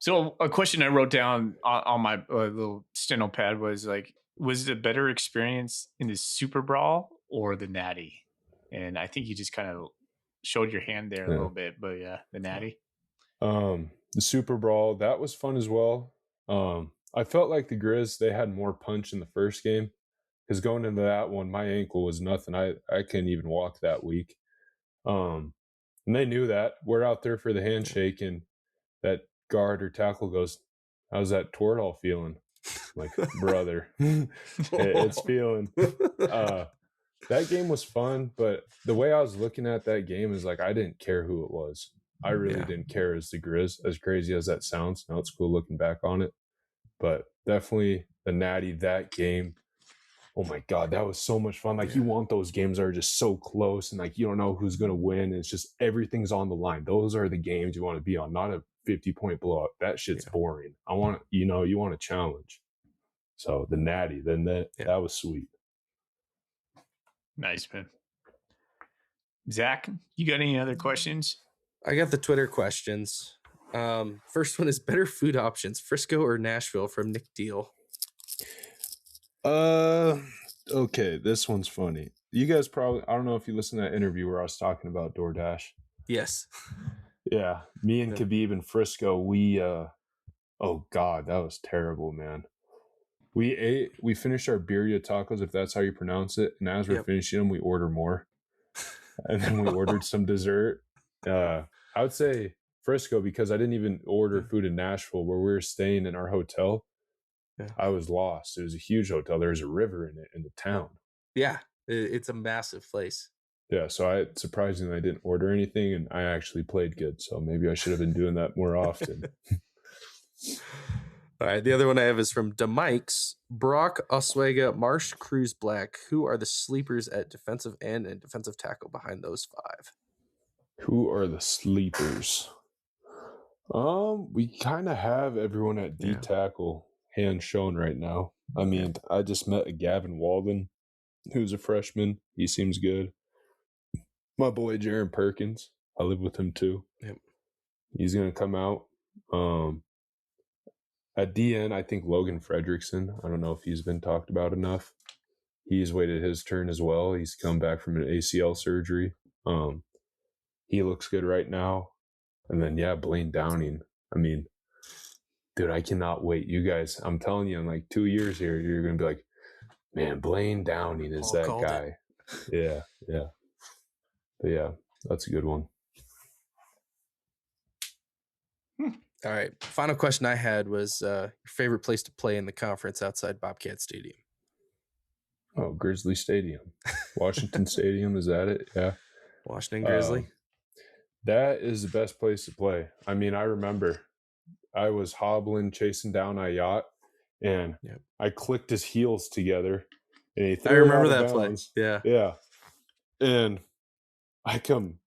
So a question I wrote down on my little steno pad was like, was it a better experience in the Super Brawl or the Natty? And I think you just kind of showed your hand there a little bit, but yeah, the Natty. The Super Brawl, that was fun as well. I felt like the Grizz, they had more punch in the first game, because going into that one, my ankle was nothing. I couldn't even walk that week. And they knew that. We're out there for the handshake, and that guard or tackle goes, "How's that Twardall feeling?" I'm like, brother, it's feeling. That game was fun, but the way I was looking at that game is like, I didn't care who it was. I really didn't care as the Grizz, as crazy as that sounds. Now it's cool looking back on it. But definitely the Natty, that game, oh my God, that was so much fun. Like, you want those games that are just so close and like you don't know who's going to win. It's just everything's on the line. Those are the games you want to be on, not a 50-point blowout. That shit's boring. I want, you want a challenge. So the Natty, then that was sweet. Nice, man. Zach, you got any other questions? I got the Twitter questions. First one is better food options, Frisco or Nashville, from Nick Deal. Okay, this one's funny. You guys probably, I don't know if you listened to that interview where I was talking about DoorDash. Yes. Yeah, me and Khabib and Frisco, we oh God, that was terrible, man. We finished our birria tacos, if that's how you pronounce it, and as we're finishing them, we order more. And then we ordered some dessert. I would say Frisco, because I didn't even order food in Nashville where we were staying in our hotel. I was lost. It was a huge hotel. There's a river in it in the town. Yeah, it's a massive place. Yeah, so surprisingly I didn't order anything, and I actually played good. So maybe I should have been doing that more often. All right, the other one I have is from DeMikes, Brock, Oswego, Marsh, Cruz, Black. Who are the sleepers at defensive end and defensive tackle behind those five? Who are the sleepers? We kind of have everyone at D tackle hand shown right now. I mean, I just met a Gavin Walden, who's a freshman. He seems good. My boy Jaron Perkins, I live with him too. Yep. He's gonna come out. At DN, I think Logan Fredrickson. I don't know if he's been talked about enough. He's waited his turn as well. He's come back from an ACL surgery. He looks good right now. And then, Blaine Downing. I mean, dude, I cannot wait. You guys, I'm telling you, in like 2 years here, you're going to be like, man, Blaine Downing is that guy. Yeah. But yeah, that's a good one. All right. Final question I had was your favorite place to play in the conference outside Bobcat Stadium? Oh, Grizzly Stadium. Washington Stadium, is that it? Yeah. Washington Grizzly. That is the best place to play. I mean, I remember I was hobbling, chasing down a yacht, and I clicked his heels together. And he threw I remember that bounds. play. Yeah. And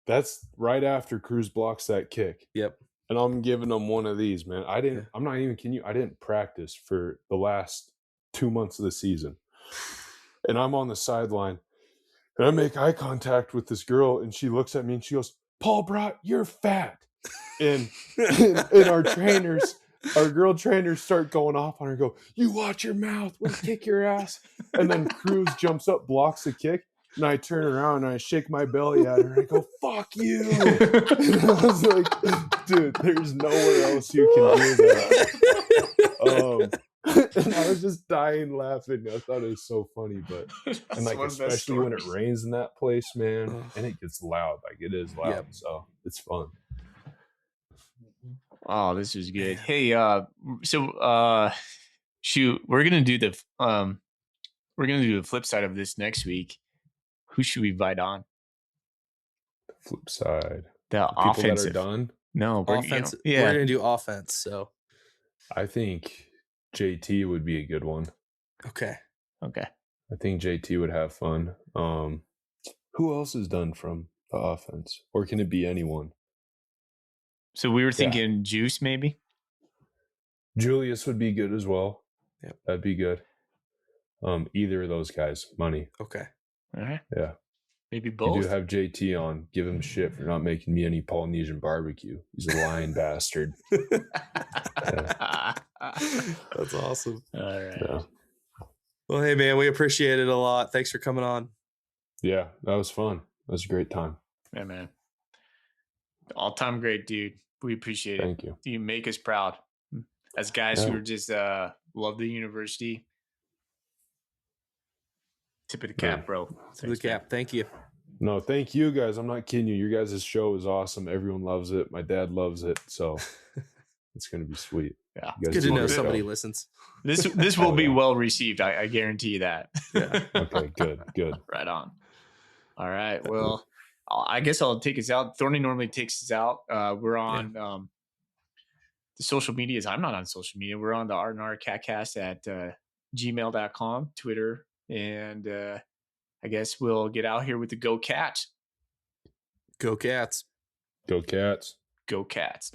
that's right after Cruz blocks that kick. Yep. And I'm giving him one of these, man. I'm not even kidding you. I didn't practice for the last 2 months of the season. And I'm on the sideline, and I make eye contact with this girl, and she looks at me and she goes, "Paul Brott, you're fat." And our girl trainers start going off on her, go, "You watch your mouth, we'll kick your ass." And then Cruz jumps up, blocks the kick, and I turn around and I shake my belly at her and I go, "Fuck you." And I was like, dude, there's nowhere else you can do that. And I was just dying laughing. I thought it was so funny, but and like especially when it rains in that place, man, and it gets loud. Like it is loud, so it's fun. Oh, this is good. Hey, shoot, we're gonna do the flip side of this next week. Who should we invite on? The flip side. The people offensive. that are done. No, offense. We're gonna do offense. So I think JT would be a good one. Okay. I think JT would have fun. Who else is done from the offense, or can it be anyone? So we were thinking Juice, maybe. Julius would be good as well. Yep. That'd be good. Either of those guys, money. Okay. All right. Yeah. Maybe You both. do have JT on. Give him shit for not making me any Polynesian barbecue. He's a lying bastard. That's awesome. All right. Yeah. Well, hey man, we appreciate it a lot. Thanks for coming on. Yeah, that was fun. That was a great time. Yeah, man. All-time great, dude. We appreciate it. Thank you. You make us proud as guys Yeah. who are just love the university. Tip of the cap, bro. To the Thanks, man. cap. Thank you. No, thank you guys. I'm not kidding you. Your guys' show is awesome. Everyone loves it. My dad loves it. So it's going to be sweet. Yeah. You guys Good to do a know great somebody job. listens. This will Oh, be yeah. well received. I guarantee you that. Yeah. Okay, good. Right on. All right. Well, I guess I'll take us out. Thorny normally takes us out. We're on the social medias. I'm not on social media. We're on the R&R Catcast at gmail.com, Twitter. And I guess we'll get out here with the Go Cats. Go Cats. Go Cats. Go Cats.